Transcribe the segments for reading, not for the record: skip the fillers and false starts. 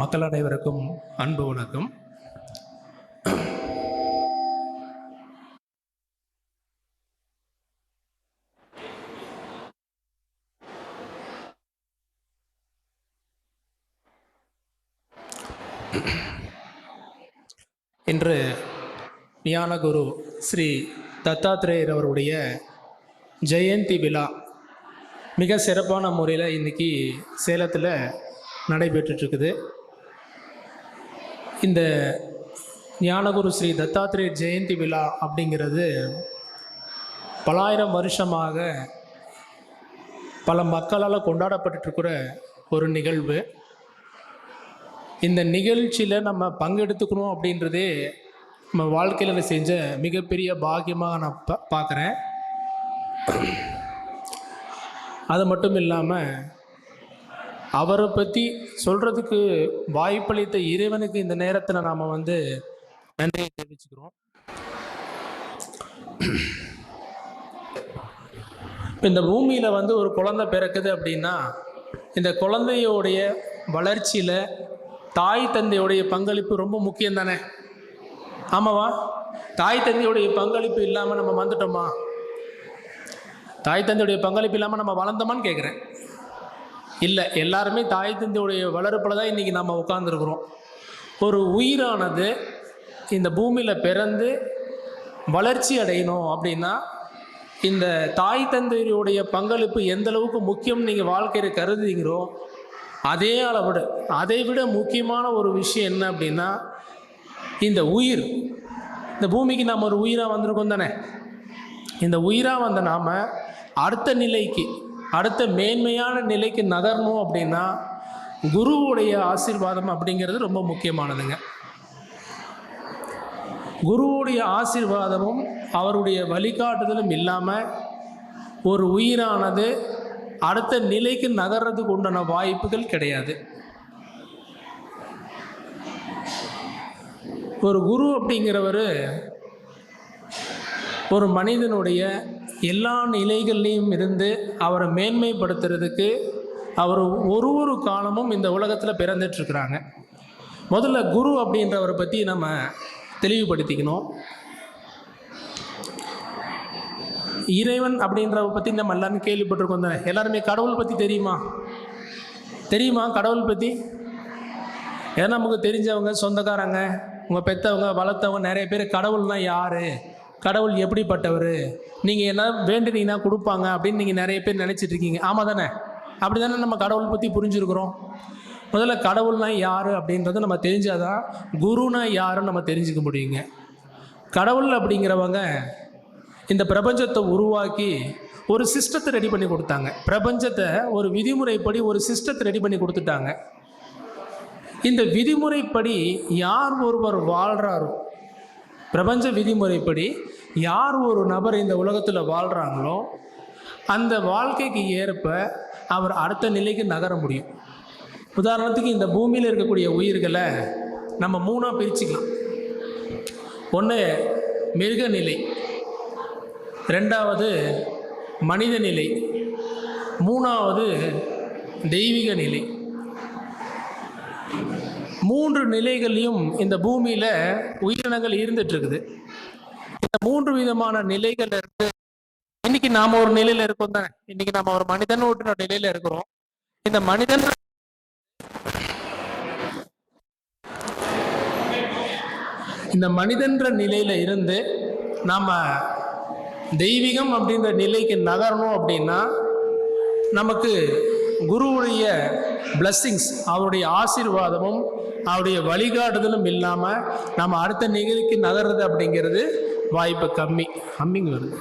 மக்கள் அனைவருக்கும் அன்பு வணக்கம். இன்று ஞானகுரு ஸ்ரீ தத்தாத்ரேயர் அவருடைய ஜெயந்தி விழா மிக சிறப்பான முறையில் இன்றைக்கி சேலத்தில் நடைபெற்றுருக்குது. இந்த ஞானகுரு ஸ்ரீ தத்தாத்ரேயர் ஜெயந்தி விழா அப்படிங்கிறது பலாயிரம் வருஷமாக பல மக்களால் கொண்டாடப்பட்டுருக்கிற ஒரு நிகழ்வு. இந்த நிகழ்ச்சியில் நம்ம பங்கெடுத்துக்கணும் அப்படின்றதே நம்ம வாழ்க்கையில் செஞ்ச மிகப்பெரிய பாக்கியமாக நான் பார்க்குறேன். அது மட்டும் இல்லாமல் அவரை பற்றி சொல்கிறதுக்கு வாய்ப்பளித்த இறைவனுக்கு இந்த நேரத்தில் நாம் நன்றியை தெரிவிச்சுக்கிறோம். இந்த பூமியில் ஒரு குழந்தை பிறக்குது அப்படின்னா இந்த குழந்தையோடைய வளர்ச்சியில் தாய் தந்தையுடைய பங்களிப்பு ரொம்ப முக்கியம் தானே? ஆமாவா? தாய் தந்தையுடைய பங்களிப்பு இல்லாமல் நம்ம வந்துட்டோமா? தாய் தந்தையுடைய பங்களிப்பு இல்லாமல் நம்ம வளர்ந்தோமான்னு கேட்குறேன். இல்லை, எல்லாருமே தாய் தந்தையுடைய வளர்ப்பில் தான் இன்றைக்கி நம்ம உட்கார்ந்துருக்குறோம். ஒரு உயிரானது இந்த பூமியில் பிறந்து வளர்ச்சி அடையணும் அப்படின்னா இந்த தாய் தந்தையுடைய பங்களிப்பு எந்த அளவுக்கு முக்கியம் நீங்கள் வாழ்க்கையில் கருதுகிறீங்களோ அதை விட முக்கியமான ஒரு விஷயம் என்ன அப்படின்னா இந்த உயிர், இந்த பூமிக்கு நாம் ஒரு உயிராக வந்திருக்கோம் தானே. இந்த உயிராக வந்த நாம் அடுத்த நிலைக்கு, அடுத்த மேன்மையான நிலைக்கு நகரணும் அப்படின்னா குருவுடைய ஆசீர்வாதம் அப்படிங்கிறது ரொம்ப முக்கியமானதுங்க. குருவுடைய ஆசீர்வாதமும் அவருடைய வழிகாட்டுதலும் இல்லாமல் ஒரு உயிரானது அடுத்த நிலைக்கு நகர்றதுக்கு உண்டான வாய்ப்புகள் கிடையாது. ஒரு குரு அப்படிங்கிறவர் ஒரு மனிதனுடைய எல்லா நிலைகள்லையும் இருந்து அவரை மேன்மைப்படுத்துறதுக்கு அவர் ஒரு காலமும் இந்த உலகத்தில் பிறந்துட்டுருக்குறாங்க. முதல்ல குரு அப்படின்றவரை பற்றி நம்ம தெளிவுபடுத்திக்கணும். இறைவன் அப்படின்றவரை பற்றி நம்ம எல்லாருமே கேள்விப்பட்டிருக்கோம் தானே. எல்லாருமே கடவுள் பற்றி தெரியுமா? கடவுள் பற்றி ஏன்னா நமக்கு தெரிஞ்சவங்க, சொந்தக்காரங்க, உங்கள் பெற்றவங்க, வளர்த்தவங்க நிறைய பேர் கடவுள்னா யார், கடவுள் எப்படிப்பட்டவர், நீங்கள் என்ன வேண்டுனீங்கன்னா கொடுப்பாங்க அப்படின்னு நீங்கள் நிறைய பேர் நினச்சிட்ருக்கீங்க. ஆமாம் தானே? அப்படி தானே நம்ம கடவுள் பற்றி புரிஞ்சுருக்குறோம். முதல்ல கடவுள்னா யார் அப்படின்றத நம்ம தெரிஞ்சாதான் குருனா யாருன்னு நம்ம தெரிஞ்சுக்க முடியுங்க. கடவுள் அப்படிங்கிறவங்க இந்த பிரபஞ்சத்தை உருவாக்கி ஒரு சிஸ்டத்தை ரெடி பண்ணி கொடுத்தாங்க. பிரபஞ்சத்தை ஒரு விதிமுறைப்படி ஒரு சிஸ்டத்தை ரெடி பண்ணி கொடுத்துட்டாங்க. இந்த விதிமுறைப்படி யார் ஒருவர் வாழ்கிறாரோ, பிரபஞ்ச விதிமுறைப்படி யார் ஒரு நபர் இந்த உலகத்தில் வாழ்கிறாங்களோ அந்த வாழ்க்கைக்கு ஏற்ப அவர் அடுத்த நிலைக்கு நகர முடியும். உதாரணத்துக்கு இந்த பூமியில் இருக்கக்கூடிய உயிர்களை நம்ம 3ஆக பிரிச்சுக்கலாம். ஒன்று மிருக நிலை, 2வது மனித நிலை, 3வது தெய்வீக நிலை. 3 நிலைகளையும் இந்த பூமியில் உயிரினங்கள் இருந்துட்டுருக்குது. இந்த 3 விதமான நிலைகள் இருந்து இன்னைக்கு நாம் ஒரு நிலையில் இருக்கோம் தானே. இன்னைக்கு நாம் ஒரு மனிதன் ஓட்டுற நிலையில் இருக்கிறோம். இந்த மனிதன்ற நிலையில் இருந்து நாம் தெய்வீகம் அப்படின்ற நிலைக்கு நகரணும் அப்படின்னா நமக்கு குருவுடைய பிளஸ்ஸிங்ஸ், அவருடைய ஆசீர்வாதமும் அவருடைய வழிகாட்டுதலும் இல்லாமல் நம்ம அடுத்த நிகழ்ச்சிக்கு நகர்றது அப்படிங்கிறது வாய்ப்பு கம்மி. கம்மிங்க வருது.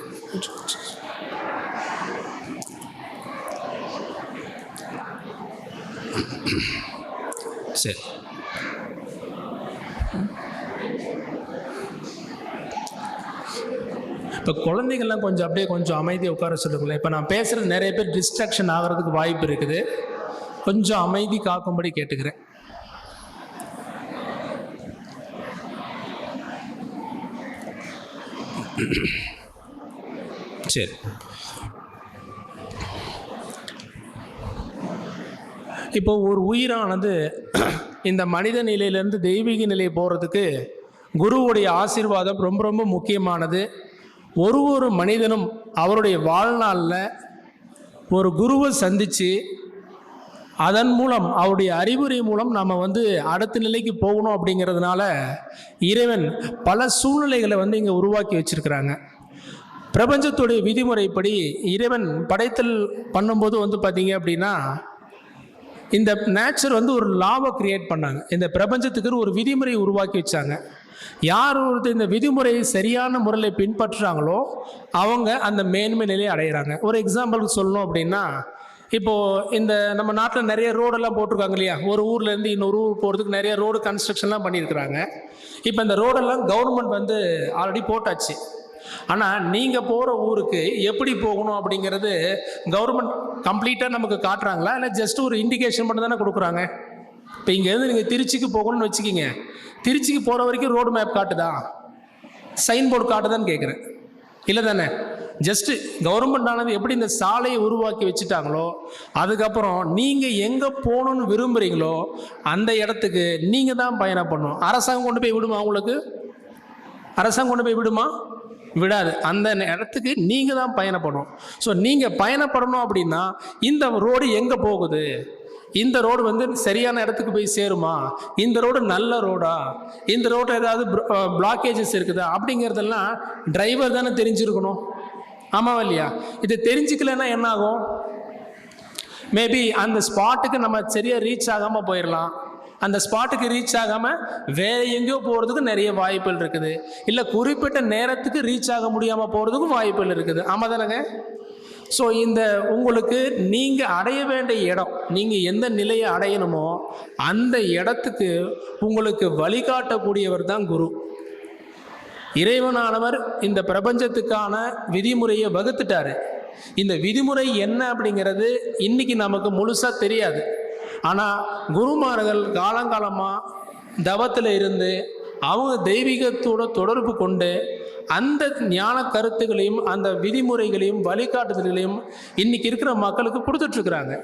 சரி, இப்போ குழந்தைகள்லாம் கொஞ்சம் அமைதியாக உட்கார சொல்லுங்களேன். இப்போ நான் பேசுகிறது நிறைய பேர் டிஸ்ட்ராக்ஷன் ஆகிறதுக்கு வாய்ப்பு இருக்குது. கொஞ்சம் அமைதி காக்கும்படி கேட்டுக்கிறேன். சரி, இப்போ ஒரு உயிரானது இந்த மனித நிலையிலேருந்து தெய்வீக நிலை போகிறதுக்கு குருவுடைய ஆசீர்வாதம் ரொம்ப ரொம்ப முக்கியமானது. ஒரு மனிதனும் அவருடைய வாழ்நாளில் ஒரு குருவை சந்தித்து அதன் மூலம் அவருடைய அறிவுரை மூலம் நாம் அடுத்த நிலைக்கு போகணும். அப்படிங்கிறதுனால இறைவன் பல சூழ்நிலைகளை இங்கே உருவாக்கி வச்சிருக்கிறாங்க. பிரபஞ்சத்துடைய விதிமுறைப்படி இறைவன் படைத்தல் பண்ணும்போது பார்த்தீங்க அப்படின்னா இந்த நேச்சர் ஒரு லாவை கிரியேட் பண்ணாங்க. இந்த பிரபஞ்சத்துக்கு ஒரு விதிமுறையை உருவாக்கி வச்சாங்க. யார் இந்த விதிமுறையை சரியான முறையில் பின்பற்றுறாங்களோ அவங்க அந்த மேன்மை நிலையை அடைகிறாங்க. ஒரு எக்ஸாம்பிளுக்கு சொல்லணும் அப்படின்னா, இப்போது இந்த நம்ம நாட்டில் நிறைய ரோடெல்லாம் போட்டிருக்காங்க இல்லையா? ஒரு ஊர்லேருந்து இன்னொரு ஊர் போகிறதுக்கு நிறைய ரோடு கன்ஸ்ட்ரக்ஷன்லாம் பண்ணியிருக்கிறாங்க. இப்போ இந்த ரோடெல்லாம் கவர்மெண்ட் ஆல்ரெடி போட்டாச்சு. ஆனால் நீங்கள் போகிற ஊருக்கு எப்படி போகணும் அப்படிங்கிறது கவர்மெண்ட் கம்ப்ளீட்டாக நமக்கு காட்டுறாங்களா, இல்லை ஜஸ்ட் ஒரு இண்டிகேஷன் மட்டும் தானே கொடுக்குறாங்க? இப்போ இங்கேருந்து நீங்கள் திருச்சிக்கு போகணும்னு வச்சுக்கிங்க, திருச்சிக்கு போகிற வரைக்கும் ரோடு மேப் காட்டுதா, சைன் போர்டு காட்டுதான்னு கேட்குறேன். இல்லை தானே? ஜஸ்ட்டு கவர்மெண்ட் ஆனது எப்படி இந்த சாலையை உருவாக்கி வச்சுட்டாங்களோ, அதுக்கப்புறம் நீங்கள் எங்கே போகணுன்னு விரும்புகிறீங்களோ அந்த இடத்துக்கு நீங்கள் தான் பயணம் பண்ணணும். அரசாங்கம் கொண்டு போய் விடுமா? உங்களுக்கு அரசாங்கம் கொண்டு போய் விடுமா? விடாது. அந்த இடத்துக்கு நீங்கள் தான் பயணப்படணும். ஸோ நீங்கள் பயணப்படணும் அப்படின்னா இந்த ரோடு எங்கே போகுது, இந்த ரோடு சரியான இடத்துக்கு போய் சேருமா, இந்த ரோடு நல்ல ரோடா, இந்த ரோட்டில் ஏதாவது பிளாக்கேஜஸ் இருக்குதா அப்படிங்கிறதெல்லாம் டிரைவர் தானே தெரிஞ்சிருக்கணும். ஆமாவா இல்லையா? இதை தெரிஞ்சுக்கலன்னா என்ன ஆகும்? மேபி அந்த ஸ்பாட்டுக்கு நம்ம சரியாக ரீச் ஆகாமல் போயிடலாம். அந்த ஸ்பாட்டுக்கு ரீச் ஆகாமல் வேற எங்கேயோ போகிறதுக்கு நிறைய வாய்ப்புகள் இருக்குது. இல்லை குறிப்பிட்ட நேரத்துக்கு ரீச் ஆக முடியாமல் போகிறதுக்கும் வாய்ப்புகள் இருக்குது. ஆமாம் தானேங்க? ஸோ இந்த உங்களுக்கு நீங்கள் அடைய வேண்டிய இடம், நீங்கள் எந்த நிலையை அடையணுமோ அந்த இடத்துக்கு உங்களுக்கு வழிகாட்டக்கூடியவர் தான் குரு. இறைவனானவர் இந்த பிரபஞ்சத்துக்கான விதிமுறையை வகுத்துட்டாரு. இந்த விதிமுறை என்ன அப்படிங்கிறது இன்னைக்கு நமக்கு முழுசாக தெரியாது. ஆனால் குருமார்கள் காலங்காலமாக தவத்தில் இருந்து அவங்க தெய்வீகத்தோட தொடர்பு கொண்டு அந்த ஞான கருத்துகளையும் அந்த விதிமுறைகளையும் வழிகாட்டுதல்களையும் இன்னைக்கு இருக்கிற மக்களுக்கு கொடுத்துட்ருக்குறாங்க.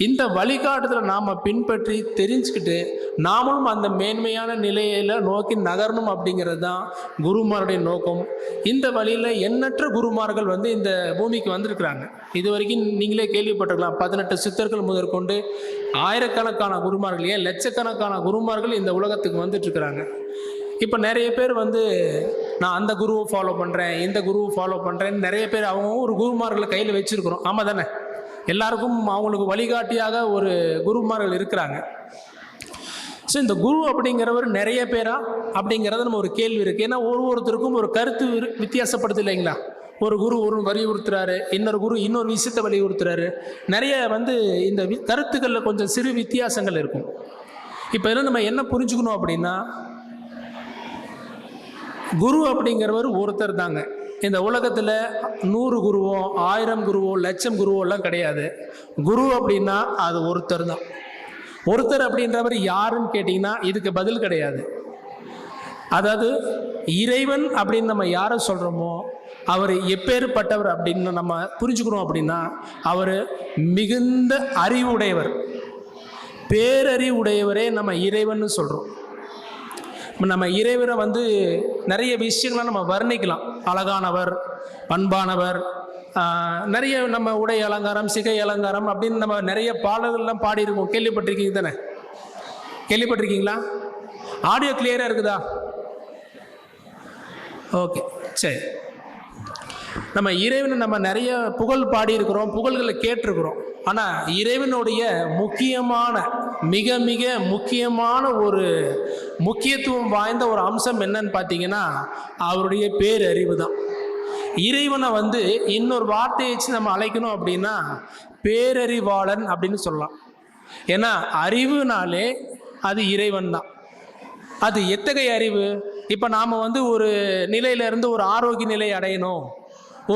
இந்த வழிகாட்டுதலை நாம் பின்பற்றி தெரிஞ்சுக்கிட்டு நாமளும் அந்த மேன்மையான நிலையில் நோக்கி நகரணும் அப்படிங்கிறது தான் குருமாருடைய நோக்கம். இந்த வழியில் எண்ணற்ற குருமார்கள் இந்த பூமிக்கு வந்திருக்கிறாங்க. இது வரைக்கும் நீங்களே கேள்விப்பட்டிருக்கலாம். 18 சித்தர்கள் முதற்கொண்டு ஆயிரக்கணக்கான குருமார்கள், ஏன் லட்சக்கணக்கான குருமார்கள் இந்த உலகத்துக்கு வந்துட்டுருக்குறாங்க. இப்போ நிறைய பேர் நான் அந்த குருவை ஃபாலோ பண்ணுறேன், இந்த குருவை ஃபாலோ பண்ணுறேன்னு நிறைய பேர் அவங்க ஒரு குருமார்களை கையில் வச்சுருக்குறோம். ஆமாம் தானே? எல்லாருக்கும் அவங்களுக்கு வழிகாட்டியாக ஒரு குருமார்கள் இருக்கிறாங்க. ஸோ இந்த குரு அப்படிங்கிறவர் நிறைய பேரா அப்படிங்கிறத நம்ம ஒரு கேள்வி இருக்குது. ஏன்னா ஒருத்தருக்கும் ஒரு கருத்து வித்தியாசப்படுது இல்லைங்களா? ஒரு குரு ஒரு வலியுறுத்துறாரு, இன்னொரு குரு இன்னொரு விஷயத்தை வலியுறுத்துறாரு. நிறைய இந்த கருத்துக்களில் கொஞ்சம் சிறு வித்தியாசங்கள் இருக்கும். இப்போ இதில் நம்ம என்ன புரிஞ்சுக்கணும் அப்படின்னா, குரு அப்படிங்கிறவர் ஒருத்தர் தாங்க. இந்த உலகத்தில் 100 குருவோ 1000 குருவோ 1,00,000 குருவோ எல்லாம் கிடையாது. குரு அப்படின்னா அது ஒருத்தர் தான். ஒருத்தர் அப்படின்றவர் யாருன்னு கேட்டிங்கன்னா இதுக்கு பதில் கிடையாது. அதாவது இறைவன் அப்படின்னு நம்ம யாரை சொல்கிறோமோ அவர் எப்பேற்பட்டவர் அப்படின்னு நம்ம புரிஞ்சுக்கணும். அப்படின்னா அவர் மிகுந்த அறிவுடையவர், பேரறிவுடையவரே நம்ம இறைவன் சொல்கிறோம். நம்ம இறைவரை நிறைய விஷயங்கள்லாம் நம்ம வர்ணிக்கலாம். அழகானவர், பண்பானவர், நிறைய நம்ம உடை அலங்காரம், சிகை அலங்காரம் அப்படின்னு நம்ம நிறைய பாடல்கள்லாம் பாடியிருக்கோம். கேள்விப்பட்டிருக்கீங்க தானே? கேள்விப்பட்டிருக்கீங்களா? ஆடியோ கிளியராக இருக்குதா? ஓகே, சரி. நம்ம இறைவனை நம்ம நிறைய புகழ் பாடியிருக்கிறோம், புகழ்களை கேட்டிருக்கிறோம். ஆனால் இறைவனுடைய முக்கியமான மிக மிக முக்கியமான ஒரு முக்கியத்துவம் வாய்ந்த ஒரு அம்சம் என்னன்னு பார்த்தீங்கன்னா அவருடைய பேரறிவு தான். இறைவனை இன்னொரு வார்த்தையை வச்சு நம்ம அழைக்கணும் அப்படின்னா பேரறிவாளன் அப்படின்னு சொல்லலாம். ஏன்னா அறிவுனாலே அது இறைவன் தான். அது எத்தகைய அறிவு? இப்போ நாம் ஒரு நிலையிலேருந்து ஒரு ஆரோக்கிய நிலை அடையணும்,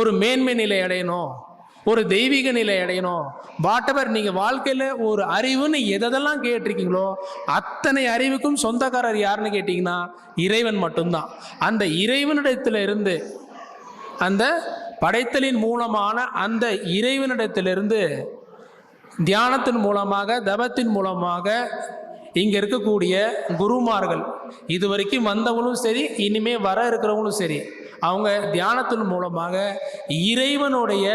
ஒரு மேன்மை நிலை அடையணும், ஒரு தெய்வீக நிலை அடையணும், வாட்டவர் நீங்கள் வாழ்க்கையில் ஒரு அறிவுன்னு எதெல்லாம் கேட்டிருக்கீங்களோ அத்தனை அறிவுக்கும் சொந்தக்காரர் யாருன்னு கேட்டிங்கன்னா இறைவன் மட்டும்தான். அந்த இறைவனிடத்திலிருந்து, அந்த படைத்தலின் மூலமான அந்த இறைவனிடத்திலிருந்து தியானத்தின் மூலமாக, தவத்தின் மூலமாக இங்கே இருக்கக்கூடிய குருமார்கள், இது வரைக்கும் வந்தவங்களும் சரி, இனிமே வர இருக்கிறவங்களும் சரி, அவங்க தியானத்தின் மூலமாக இறைவனுடைய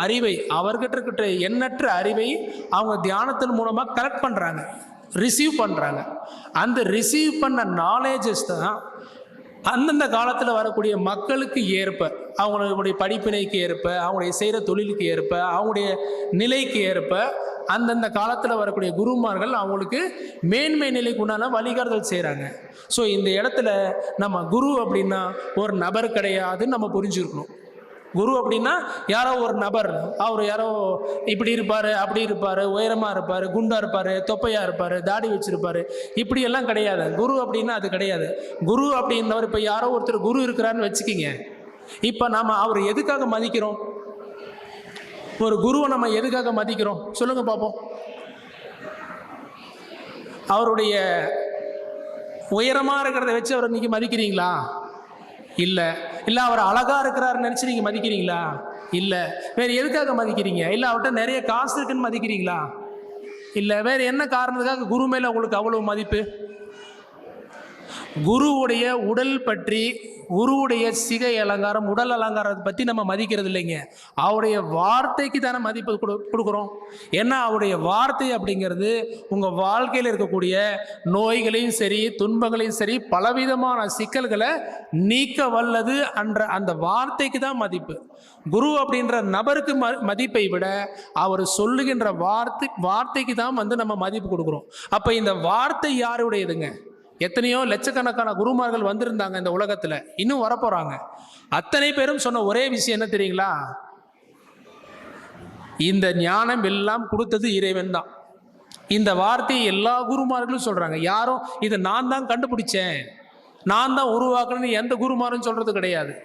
அறிவை, அவர்கிட்ட இருக்கிற எண்ணற்ற அறிவை அவங்க தியானத்தின் மூலமாக கலெக்ட் பண்ணுறாங்க, ரிசீவ் பண்ணுறாங்க. அந்த ரிசீவ் பண்ண நாலேஜஸ் தான் அந்தந்த காலத்தில் வரக்கூடிய மக்களுக்கு ஏற்ப, அவங்களுடைய படிப்பினைக்கு ஏற்ப, அவங்களுடைய செய்கிற தொழிலுக்கு ஏற்ப, அவங்களுடைய நிலைக்கு ஏற்ப அந்தந்த காலத்தில் வரக்கூடிய குருமார்கள் அவங்களுக்கு மேன்மை நிலைக்கு உண்டான வழிகாட்டுதல் செய்கிறாங்க. ஸோ இந்த இடத்துல நம்ம குரு அப்படின்னா ஒரு நபர் கிடையாதுன்னு நம்ம புரிஞ்சுருக்கணும். குரு அப்படின்னா யாரோ ஒரு நபர், அவர் யாரோ இப்படி இருப்பார், அப்படி இருப்பார், உயரமாக இருப்பார், குண்டாக இருப்பார், தொப்பையாக இருப்பார், தாடி வச்சுருப்பார், இப்படியெல்லாம் கிடையாது. குரு அப்படின்னா அது கிடையாது. குரு அப்படின்னவர் இப்போ யாரோ ஒருத்தர் குரு இருக்கிறான்னு வச்சுக்கிங்க. இப்போ நாம் அவர் எதுக்காக மதிக்கிறோம்? ஒரு குருவை நம்ம எதுக்காக மதிக்கிறோம் சொல்லுங்க பார்ப்போம். அவருடைய உயரமாக இருக்கிறத வச்சு அவரை இன்னைக்கு மதிக்கிறீங்களா? இல்லை. இல்லை அவர் அழகாக இருக்கிறாருன்னு நினச்சி நீங்கள் மதிக்கிறீங்களா? இல்லை. வேறு எதுக்காக மதிக்கிறீங்க? இல்லை அவர்கிட்ட நிறைய காசு இருக்குன்னு மதிக்கிறீங்களா? இல்லை. வேறு என்ன காரணத்துக்காக குரு மேலே உங்களுக்கு அவ்வளோ மதிப்பு? குருவுடைய உடல் பற்றி, குருவுடைய சிகை அலங்காரம், உடல் அலங்காரத்தை பற்றி நம்ம மதிக்கிறது இல்லைங்க. அவருடைய வார்த்தைக்கு தானே மதிப்பு கொடுக்குறோம். ஏன்னா அவருடைய வார்த்தை அப்படிங்கிறது உங்கள் வாழ்க்கையில் இருக்கக்கூடிய நோய்களையும் சரி, துன்பங்களையும் சரி, பலவிதமான சிக்கல்களை நீக்க வல்லது என்ற அந்த வார்த்தைக்கு தான் மதிப்பு. குரு அப்படின்ற நபருக்கு மதிப்பை விட அவர் சொல்லுகின்ற வார்த்தைக்கு தான் நம்ம மதிப்பு கொடுக்குறோம். அப்போ இந்த வார்த்தை யாருடையதுங்க? எத்தனையோ லட்சக்கணக்கான குருமார்கள் வந்திருந்தாங்க இந்த உலகத்தில், இன்னும் வரப்போகிறாங்க. அத்தனை பேரும் சொன்ன ஒரே விஷயம் என்ன தெரியுங்களா? இந்த ஞானம் எல்லாம் கொடுத்தது இறைவன் தான். இந்த வார்த்தையை எல்லா குருமார்களும் சொல்கிறாங்க. யாரும் இதை நான் தான் கண்டுபிடிச்சேன், நான் தான் உருவாக்குறேன்னு எந்த குருமாரும் சொல்கிறது கிடையாது.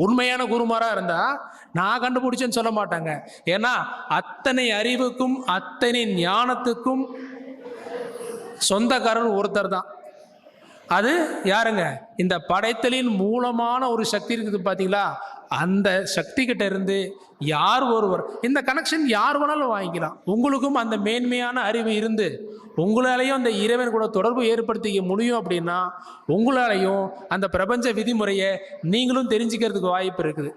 உண்மையான குருமாராக இருந்தால் நான் கண்டுபிடிச்சேன்னு சொல்ல மாட்டாங்க. ஏன்னா அத்தனை அறிவுக்கும் அத்தனை ஞானத்துக்கும் சொந்தக்காரன் ஒருத்தர் தான். அது யாருங்க? இந்த படைத்தலின் மூலமான ஒரு சக்தி இருக்குது பார்த்தீங்களா? அந்த சக்தி கிட்ட இருந்து யார் ஒருவர், இந்த கனெக்ஷன் யார் வேணாலும் வாங்கிக்கலாம். உங்களுக்கும் அந்த மேன்மையான அறிவு இருந்து உங்களாலையும் அந்த இறைவன் கூட தொடர்பு ஏற்படுத்திக்க முடியும் அப்படின்னா உங்களாலையும் அந்த பிரபஞ்ச விதிமுறையை நீங்களும் தெரிஞ்சுக்கிறதுக்கு வாய்ப்பு இருக்குது.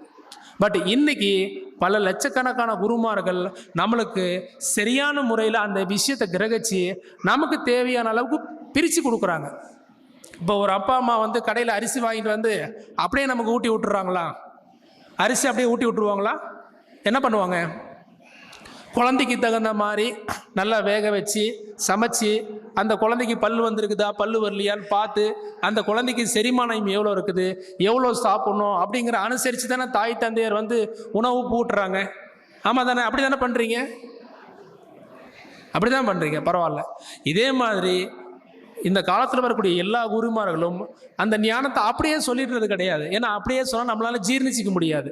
பட் இன்னைக்கு பல லட்சக்கணக்கான குருமார்கள் நம்மளுக்கு சரியான முறையில் அந்த விஷயத்தை கிரகிச்சு நமக்கு தேவையான அளவுக்கு பிரித்து கொடுக்குறாங்க. இப்போ ஒரு அப்பா அம்மா வந்து கடையில் அரிசி வாங்கிட்டு வந்து அப்படியே நமக்கு ஊட்டி விட்டுறாங்களா? அரிசி அப்படியே ஊட்டி விட்டுருவாங்களா? என்ன பண்ணுவாங்க? குழந்தைக்கு தகுந்த மாதிரி நல்லா வேக வச்சு சமைச்சு, அந்த குழந்தைக்கு பல் வந்திருக்குதா பல் வரலையான்னு பார்த்து, அந்த குழந்தைக்கு செரிமானம் எவ்வளோ இருக்குது, எவ்வளோ சாப்பிட்ணும் அப்படிங்கிற அனுசரித்து தானே தாய் தந்தையர் வந்து உணவு ஊட்டுறாங்க. ஆமாம் தானே? அப்படி தானே பண்ணுறீங்க? அப்படி தான் பண்ணுறீங்க. பரவாயில்ல. இதே மாதிரி இந்த காலத்தில் வரக்கூடிய எல்லா குருமார்களும் அந்த ஞானத்தை அப்படியே சொல்லிடுறது கிடையாது. ஏன்னா அப்படியே சொன்னால் நம்மளால் ஜீர்ணிச்சிக்க முடியாது.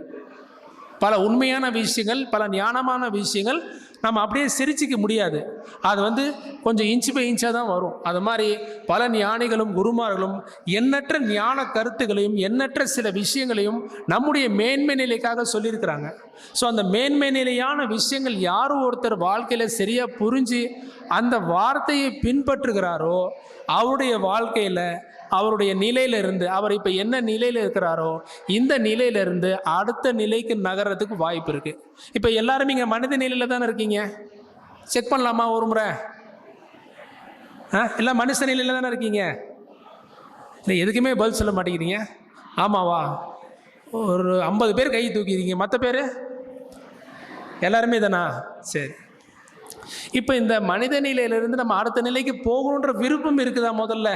பல உண்மையான விஷயங்கள், பல ஞானமான விஷயங்கள் நம்ம அப்படியே சிரிச்சிக்க முடியாது. அது வந்து கொஞ்சம் இன்ச்சு பை இன்ச்சாக தான் வரும். அது மாதிரி பல ஞானிகளும் குருமார்களும் எண்ணற்ற ஞான கருத்துக்களையும் எண்ணற்ற சில விஷயங்களையும் நம்முடைய மேன்மை நிலைக்காக சொல்லியிருக்கிறாங்க. ஸோ அந்த மேன்மை நிலையான விஷயங்கள் யாரும் ஒருத்தர் வாழ்க்கையில் சரியாக புரிஞ்சு அந்த வார்த்தையை பின்பற்றுகிறாரோ அவருடைய வாழ்க்கையில், அவருடைய நிலையிலிருந்து, அவர் இப்போ என்ன நிலையில் இருக்கிறாரோ இந்த நிலையிலிருந்து அடுத்த நிலைக்கு நகர்றதுக்கு வாய்ப்பு இருக்குது. இப்போ எல்லாரும் இங்கே மனித நிலையில் தானே இருக்கீங்க. செக் பண்ணலாமா ஒரு முறை? எல்லாம் மனுஷ நிலையில் தானே இருக்கீங்க. இல்லை, எதுக்குமே பதில் சொல்ல மாட்டேங்கிறீங்க. ஆமாவா? ஒரு 50 பேர் கை தூக்கிக்கிறீங்க, மற்ற பேர் எல்லாருமே தானா? சரி. இப்போ இந்த மனித நிலையிலிருந்து நம்ம அடுத்த நிலைக்கு போகணுன்ற விருப்பம் இருக்குதா முதல்ல?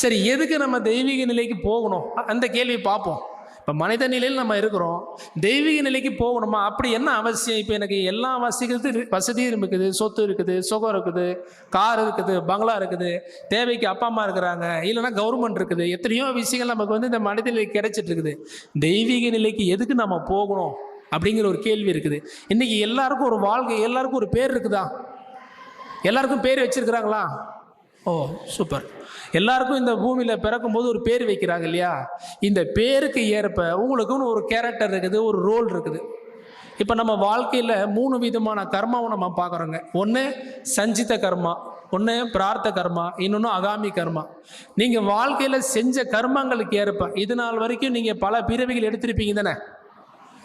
சரி, எதுக்கு நம்ம தெய்வீக நிலைக்கு போகணும் அந்த கேள்வி பார்ப்போம். இப்போ மனித நிலையில் நம்ம இருக்கிறோம், தெய்வீக நிலைக்கு போகணுமா? அப்படி என்ன அவசியம்? இப்போ எனக்கு எல்லா வசதியும் இருக்குது, சொத்து இருக்குது, சுகம் இருக்குது, கார் இருக்குது, பங்களா இருக்குது, தேவைக்கு அப்பா அம்மா இருக்கிறாங்க, இல்லைன்னா கவர்மெண்ட் இருக்குது, எத்தனையோ விஷயங்கள் நமக்கு வந்து இந்த மனித நிலைக்கு கிடைச்சிட்டு இருக்குது. தெய்வீக நிலைக்கு எதுக்கு நம்ம போகணும் அப்படிங்கிற ஒரு கேள்வி இருக்குது. இன்றைக்கி எல்லாருக்கும் ஒரு வாழ்க்கை, எல்லாருக்கும் ஒரு பேர் இருக்குதா? எல்லாருக்கும் பேர் வச்சுருக்கிறாங்களா? ஓ சூப்பர். எல்லாருக்கும் இந்த பூமியில் பிறக்கும்போது ஒரு பேர் வைக்கிறாங்க இல்லையா? இந்த பேருக்கு ஏற்ப உங்களுக்குன்னு ஒரு கேரக்டர் இருக்குது, ஒரு ரோல் இருக்குது. இப்போ நம்ம வாழ்க்கையில் 3 விதமான கர்மாவை நம்ம பார்க்குறோங்க. ஒன்று சஞ்சித கர்மா, ஒன்று பிரார்த்த கர்மா, இன்னொன்று அகாமி கர்மா. நீங்கள் வாழ்க்கையில் செஞ்ச கர்மங்களுக்கு ஏற்ப இது நாள் வரைக்கும் நீங்கள் பல பிறவிகள் எடுத்திருப்பீங்க தானே.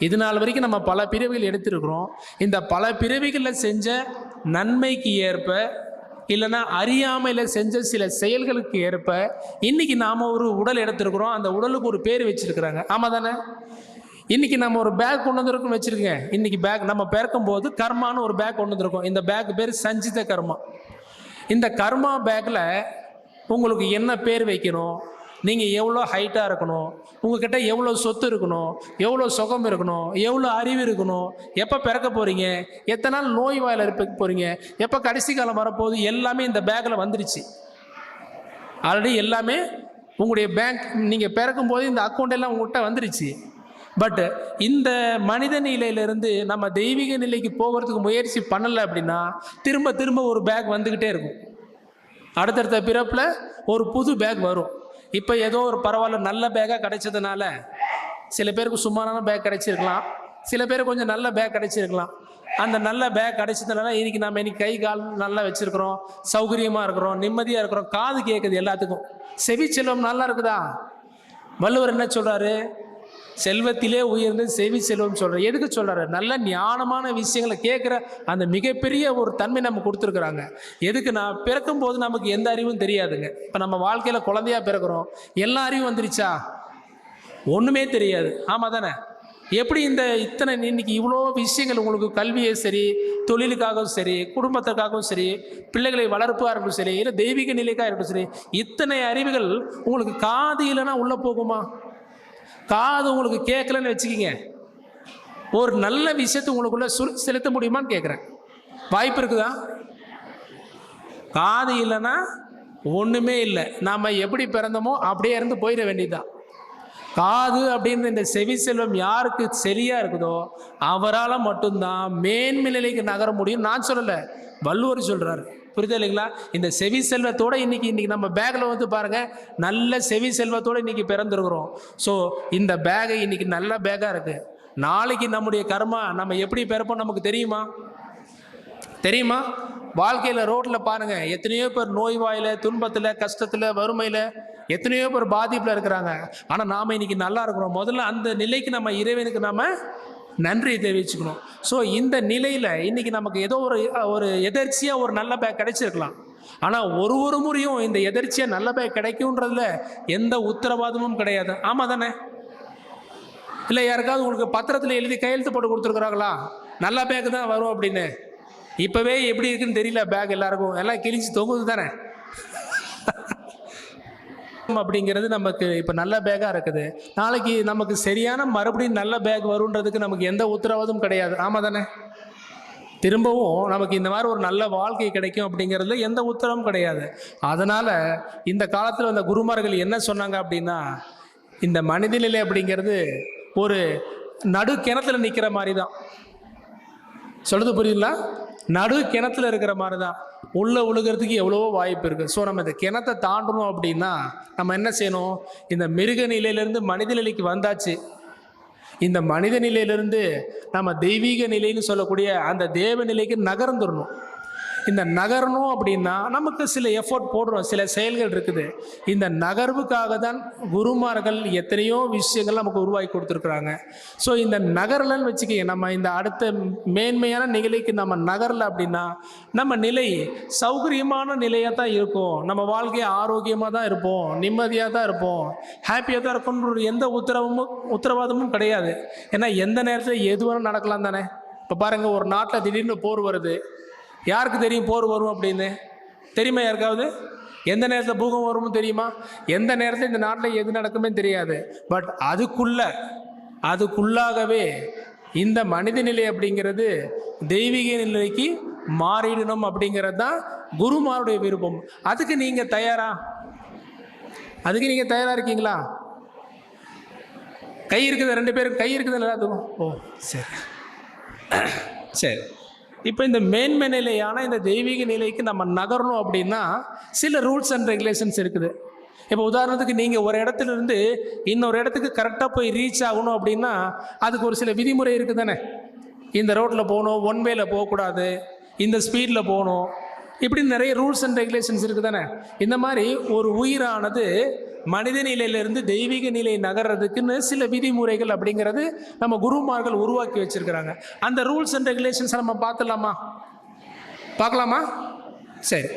இது நாள் வரைக்கும் நம்ம பல பிறவிகள் எடுத்திருக்கிறோம். இந்த பல பிறவிகளில் செஞ்ச நன்மைக்கு ஏற்ப இல்லைன்னா அறியாமையில் செஞ்ச சில செயல்களுக்கு ஏற்ப இன்னைக்கு நாம் ஒரு உடல் எடுத்திருக்கிறோம். அந்த உடலுக்கு ஒரு பேர் வச்சிருக்கிறாங்க. ஆமாம் தானே. இன்றைக்கி நம்ம ஒரு பேக் கொண்டு வந்திருக்கோம் வச்சுருக்கேங்க. இன்றைக்கி பேக் நம்ம பிறக்கும் போது கர்மான்னு ஒரு பேக் கொண்டு வந்திருக்கோம். இந்த பேக் பேர் சஞ்சித கர்மா. இந்த கர்மா பேக்கில் உங்களுக்கு என்ன பேர் வைக்கணும், நீங்கள் எவ்வளோ ஹைட்டாக இருக்கணும், உங்கள்கிட்ட எவ்வளோ சொத்து இருக்கணும், எவ்வளோ சுகம் இருக்கணும், எவ்வளோ அறிவு இருக்கணும், எப்போ பிறக்க போகிறீங்க, எத்தனை நாள் நோய் வாயில் இருக்க போகிறீங்க, எப்போ கடைசி காலம் வரப்போகுது, எல்லாமே இந்த பேக்கில் வந்துருச்சு. ஆல்ரெடி எல்லாமே உங்களுடைய பேங்க் நீங்கள் பிறக்கும் போது இந்த அக்கௌண்ட் எல்லாம் உங்கள்கிட்ட வந்துருச்சு. பட் இந்த மனித நிலையிலிருந்து நம்ம தெய்வீக நிலைக்கு போகிறதுக்கு முயற்சி பண்ணலை அப்படின்னா திரும்ப திரும்ப ஒரு பேக் வந்துக்கிட்டே இருக்கும். அடுத்தடுத்த பிறப்பில் ஒரு புது பேக் வரும். இப்போ ஏதோ ஒரு பரவாயில்ல நல்ல பேக்காக கிடைச்சதுனால சில பேருக்கு சுமாரான பேக் கிடைச்சிருக்கலாம், சில பேருக்கு கொஞ்சம் நல்ல பேக் கிடைச்சிருக்கலாம். அந்த நல்ல பேக் கிடைச்சதுனால இன்றைக்கி நம்ம இன்னைக்கு கை கால் நல்லா வச்சுருக்கிறோம், சௌகரியமாக இருக்கிறோம், நிம்மதியாக இருக்கிறோம், காது கேட்குது எல்லாத்துக்கும். செவி செல்வம் நல்லா இருக்குதா? வள்ளுவர் என்ன சொல்கிறாரு? செல்வத்திலே உயர்ந்து செவி செல்வம் சொல்கிறார். எதுக்கு சொல்கிறாரு? நல்ல ஞானமான விஷயங்களை கேட்குற அந்த மிகப்பெரிய ஒரு தன்மை நம்ம கொடுத்துருக்குறாங்க. எதுக்கு? நான் பிறக்கும் போது நமக்கு எந்த அறிவும் தெரியாதுங்க. இப்போ நம்ம வாழ்க்கையில் குழந்தையாக பிறக்கிறோம், எல்லா அறிவும் வந்துருச்சா? ஒன்றுமே தெரியாது. ஆமாம் தானே. எப்படி இந்த இத்தனை இன்னைக்கு இவ்வளோ விஷயங்கள் உங்களுக்கு கல்வியே சரி, தொழிலுக்காகவும் சரி, குடும்பத்துக்காகவும் சரி, பிள்ளைகளை வளர்ப்பாக இருக்கட்டும் சரி, இல்லை தெய்வீக நிலைக்காக இருக்கட்டும் சரி, இத்தனை அறிவுகள் உங்களுக்கு காது இல்லைன்னா உள்ளே போகுமா? காது உங்களுக்கு கேட்கலன்னு வச்சுக்கிங்க, ஒரு நல்ல விஷயத்தை உங்களுக்குள்ள செலுத்த முடியுமான்னு கேட்குறேன். வாய்ப்பு இருக்குதா? காது இல்லைன்னா ஒன்றுமே இல்லை. நாம் எப்படி பிறந்தோமோ அப்படியே இருந்து போயிட வேண்டியதுதான். காது அப்படின்ற இந்த செவி செல்வம் யாருக்கு சரியாக இருக்குதோ அவரால் மட்டும்தான் மேன்மை நிலைக்கு நகர முடியும். நான் சொல்லலை, வள்ளுவர் சொல்கிறார். புரியுது இல்லைங்களா? இந்த செவி செல்வத்தோடு இன்னைக்கு நம்ம பேக்கில் வந்து பாருங்கள், நல்ல செவி செல்வத்தோடு இன்றைக்கி பிறந்திருக்கிறோம். ஸோ இந்த பேகை இன்றைக்கி நல்ல பேக்காக இருக்குது. நாளைக்கு நம்முடைய கர்மா நம்ம எப்படி பிறப்போம் நமக்கு தெரியுமா? தெரியுமா? வாழ்க்கையில் ரோட்டில் பாருங்கள், எத்தனையோ பேர் நோய்வாயில், துன்பத்தில், கஷ்டத்தில், வறுமையில், எத்தனையோ பேர் பாதிப்பில் இருக்கிறாங்க. ஆனால் நாம் இன்றைக்கி நல்லா இருக்கிறோம். முதல்ல அந்த நிலைக்கு நம்ம இறைவனுக்கு நம்ம நன்றியை தெரிவிச்சுக்கணும். ஸோ இந்த நிலையில் இன்றைக்கி நமக்கு ஏதோ ஒரு எதர்ச்சியாக ஒரு நல்ல பேக் கிடைச்சிருக்கலாம். ஆனால் ஒரு முறையும் இந்த எதர்ச்சியாக நல்ல பேக் கிடைக்கும்ன்றதுல எந்த உத்தரவாதமும் கிடையாது. ஆமாம் தானே? இல்லை யாருக்காவது உங்களுக்கு பத்திரத்தில் எழுதி கையெழுத்து போட்டு கொடுத்துருக்குறாங்களா நல்ல பேக்கு தான் வரும் அப்படின்னு? இப்போவே எப்படி இருக்குன்னு தெரியல பேக் எல்லாருக்கும், எல்லாம் கிழிச்சு தொங்குது தானே. அப்படிங்கிறது நமக்கு இப்போ நல்ல பேக்காக இருக்குது. நாளைக்கு நமக்கு சரியான மறுபடியும் நல்ல பேக் வருன்றதுக்கு நமக்கு எந்த உத்தரவாதமும் கிடையாது. ஆமாம் தானே? திரும்பவும் நமக்கு இந்த மாதிரி ஒரு நல்ல வாழ்க்கை கிடைக்கும் அப்படிங்கிறதுல எந்த உத்தரவும் கிடையாது. அதனால் இந்த காலத்தில் அந்த குருமார்கள் என்ன சொன்னாங்க அப்படின்னா, இந்த மனித நிலை அப்படிங்கிறது ஒரு நடு கிணத்துல நிற்கிற மாதிரி தான். சொல்கிறது புரியுதுங்களா? நடு கிணத்துல இருக்கிற மாதிரி தான். உள்ளே உழுகிறதுக்கு எவ்வளவோ வாய்ப்பு இருக்குது. ஸோ நம்ம இந்த கிணத்தை தாண்டணும் அப்படின்னா நம்ம என்ன செய்யணும்? இந்த மிருக நிலையிலேருந்து மனித நிலைக்கு வந்தாச்சு. இந்த மனித நிலையிலிருந்து நம்ம தெய்வீக நிலைன்னு சொல்லக்கூடிய அந்த தேவ நிலைக்கு நகர்ந்துடணும். இந்த நகரணும் அப்படின்னா நமக்கு சில எஃபோர்ட் போடுறோம், சில செயல்கள் இருக்குது. இந்த நகர்வுக்காக தான் குருமார்கள் எத்தனையோ விஷயங்கள் நமக்கு உருவாக்கி கொடுத்துருக்குறாங்க. ஸோ இந்த நகரலன்னு வச்சுக்க, நம்ம இந்த அடுத்த மேன்மையான நிலைக்கு நம்ம நகரல அப்படின்னா நம்ம நிலை சௌகரியமான நிலையாக தான் இருக்கும். நம்ம வாழ்க்கையை ஆரோக்கியமாக தான் இருப்போம், நிம்மதியாக தான் இருப்போம், ஹாப்பியாக தான் இருக்கும்ன்ற எந்த உத்தரவாதமும் கிடையாது. ஏன்னா எந்த நேரத்தில் எதுவும் நடக்கலாம் தானே. இப்போ பாருங்கள், ஒரு நாட்டில் திடீர்னு போர் வருது. யாருக்கு தெரியும் போர் வரும் அப்படின்னு? தெரியுமா யாருக்காவது? எந்த நேரத்தில் பூகம்பம் வரும்னு தெரியுமா? எந்த நேரத்தில் இந்த நாட்டில் எது நடக்குமே தெரியாது. பட் அதுக்குள்ளாகவே இந்த மனித நிலை அப்படிங்கிறது தெய்வீக நிலைக்கு மாறிடணும் அப்படிங்கிறது தான் குருமாருடைய விருப்பம். அதுக்கு நீங்கள் தயாரா? இருக்கீங்களா? கை இருக்குது, 2 பேருக்கு கை இருக்குது எல்லாத்துக்கும். ஓ சரி சரி. இப்போ இந்த மேன்மை நிலையான இந்த தெய்வீக நிலைக்கு நம்ம நகரணும் அப்படின்னா சில ரூல்ஸ் அண்ட் ரெகுலேஷன்ஸ் இருக்குது. இப்போ உதாரணத்துக்கு நீங்கள் ஒரு இடத்துல இருந்து இன்னொரு இடத்துக்கு கரெக்டாக போய் ரீச் ஆகணும் அப்படின்னா அதுக்கு ஒரு சில விதிமுறை இருக்குது தானே. இந்த ரோட்டில் போகணும், ஒன் வேல போகக்கூடாது, இந்த ஸ்பீடில் போகணும், இப்படி நிறைய ரூல்ஸ் அண்ட் ரெகுலேஷன்ஸ் இருக்குது தானே. இந்த மாதிரி ஒரு உயிரானது மனித நிலையிலிருந்து தெய்வீக நிலை நகர்றதுக்குன்னு சில விதிமுறைகள் அப்படிங்கிறது நம்ம குருமார்கள் உருவாக்கி வச்சிருக்கிறாங்க. அந்த ரூல்ஸ் அண்ட் ரெகுலேஷன்ஸை நம்ம பார்க்கலாமா? சரி.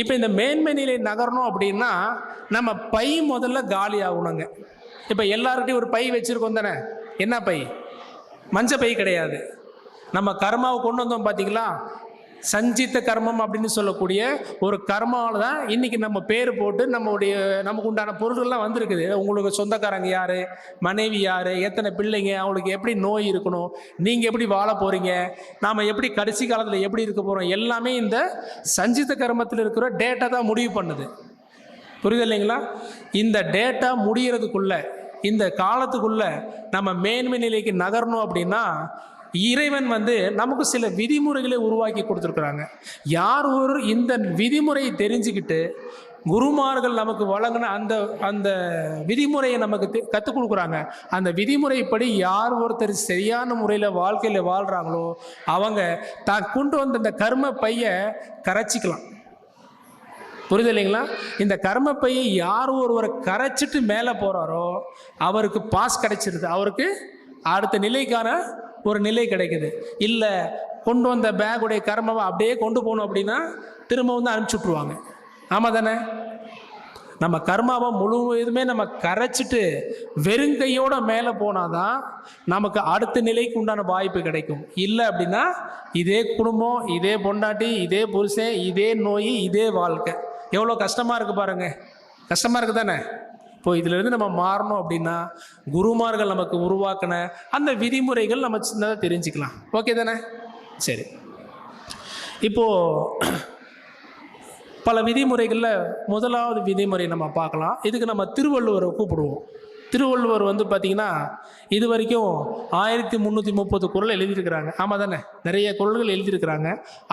இப்போ இந்த மேன்மை நிலை நகரணும் அப்படின்னா நம்ம பை முதல்ல காலி ஆகணுங்க. இப்போ எல்லார்கிட்டையும் ஒரு பை வச்சுருக்கோம் தானே. என்ன பை? மஞ்ச பை கிடையாது. நம்ம கர்மாவை கொண்டு வந்தோம் பார்த்தீங்களா, சஞ்சித்த கர்மம் அப்படின்னு சொல்லக்கூடிய ஒரு கர்மாவில் தான் இன்றைக்கி நம்ம பேர் போட்டு நமக்கு உண்டான பொருள்கள்லாம் வந்திருக்குது. உங்களுக்கு சொந்தக்காரங்க யார், மனைவி யார், எத்தனை பிள்ளைங்க, அவங்களுக்கு எப்படி நோய் இருக்கணும், நீங்கள் எப்படி வாழ போகிறீங்க, நாம் எப்படி கடைசி காலத்தில் எப்படி இருக்க போகிறோம், எல்லாமே இந்த சஞ்சித்த கர்மத்தில் இருக்கிற டேட்டா தான் முடிவு பண்ணுது. புரியுது இல்லைங்களா? இந்த டேட்டா முடிகிறதுக்குள்ள, இந்த காலத்துக்குள்ள நம்ம மேன்மை நிலைக்கு நகரணும் அப்படின்னா இறைவன் நமக்கு சில விதிமுறைகளை உருவாக்கி கொடுத்துருக்குறாங்க. யார் ஒரு இந்த விதிமுறையை தெரிஞ்சுக்கிட்டு குருமார்கள் நமக்கு வழங்கின அந்த விதிமுறையை நமக்கு கற்றுக் கொடுக்குறாங்க. அந்த விதிமுறைப்படி யார் ஒருத்தர் சரியான முறையில் வாழ்க்கையில் வாழ்கிறாங்களோ அவங்க தான் கொண்டு வந்த இந்த கர்ம பையை கரைச்சிக்கலாம். புரியுது இல்லைங்களா? இந்த கர்ம பையை யார் ஒருவரை கரைச்சிட்டு மேலே போகிறாரோ அவருக்கு பாஸ் கிடைச்சிருது, அவருக்கு அடுத்த நிலைக்கான ஒரு நிலை கிடைக்குது. இல்லை கொண்டு வந்த பேக்குடைய கர்மாவை அப்படியே கொண்டு போகணும் அப்படின்னா திரும்ப அனுப்பிச்சி விட்ருவாங்க. ஆமாம் தானே? நம்ம கர்மாவை முழுவதுமே நம்ம கரைச்சிட்டு வெறுங்கையோட மேலே போனாதான் நமக்கு அடுத்த நிலைக்கு உண்டான வாய்ப்பு கிடைக்கும். இல்லை அப்படின்னா இதே குடும்பம், இதே பொண்டாட்டி, இதே புருஷன், இதே நோய், இதே வாழ்க்கை. எவ்வளோ கஷ்டமாக இருக்குது பாருங்க. கஷ்டமாக இருக்குது தானே? இப்போ இதிலிருந்து நம்ம மாறணும் அப்படின்னா குருமார்கள் நமக்கு உருவாக்கின அந்த விதிமுறைகள் நம்ம சின்னதாக தெரிஞ்சுக்கலாம். ஓகே தானே? சரி. இப்போது பல விதிமுறைகளில் முதலாவது விதிமுறை நம்ம பார்க்கலாம். இதுக்கு நம்ம திருவள்ளுவரை கூப்பிடுவோம். திருவள்ளுவர் பார்த்திங்கன்னா இது வரைக்கும் 1330 குறள் எழுதியிருக்கிறாங்க. ஆமாம் தானே? நிறைய குறள்கள் எழுதியிருக்கிறாங்க.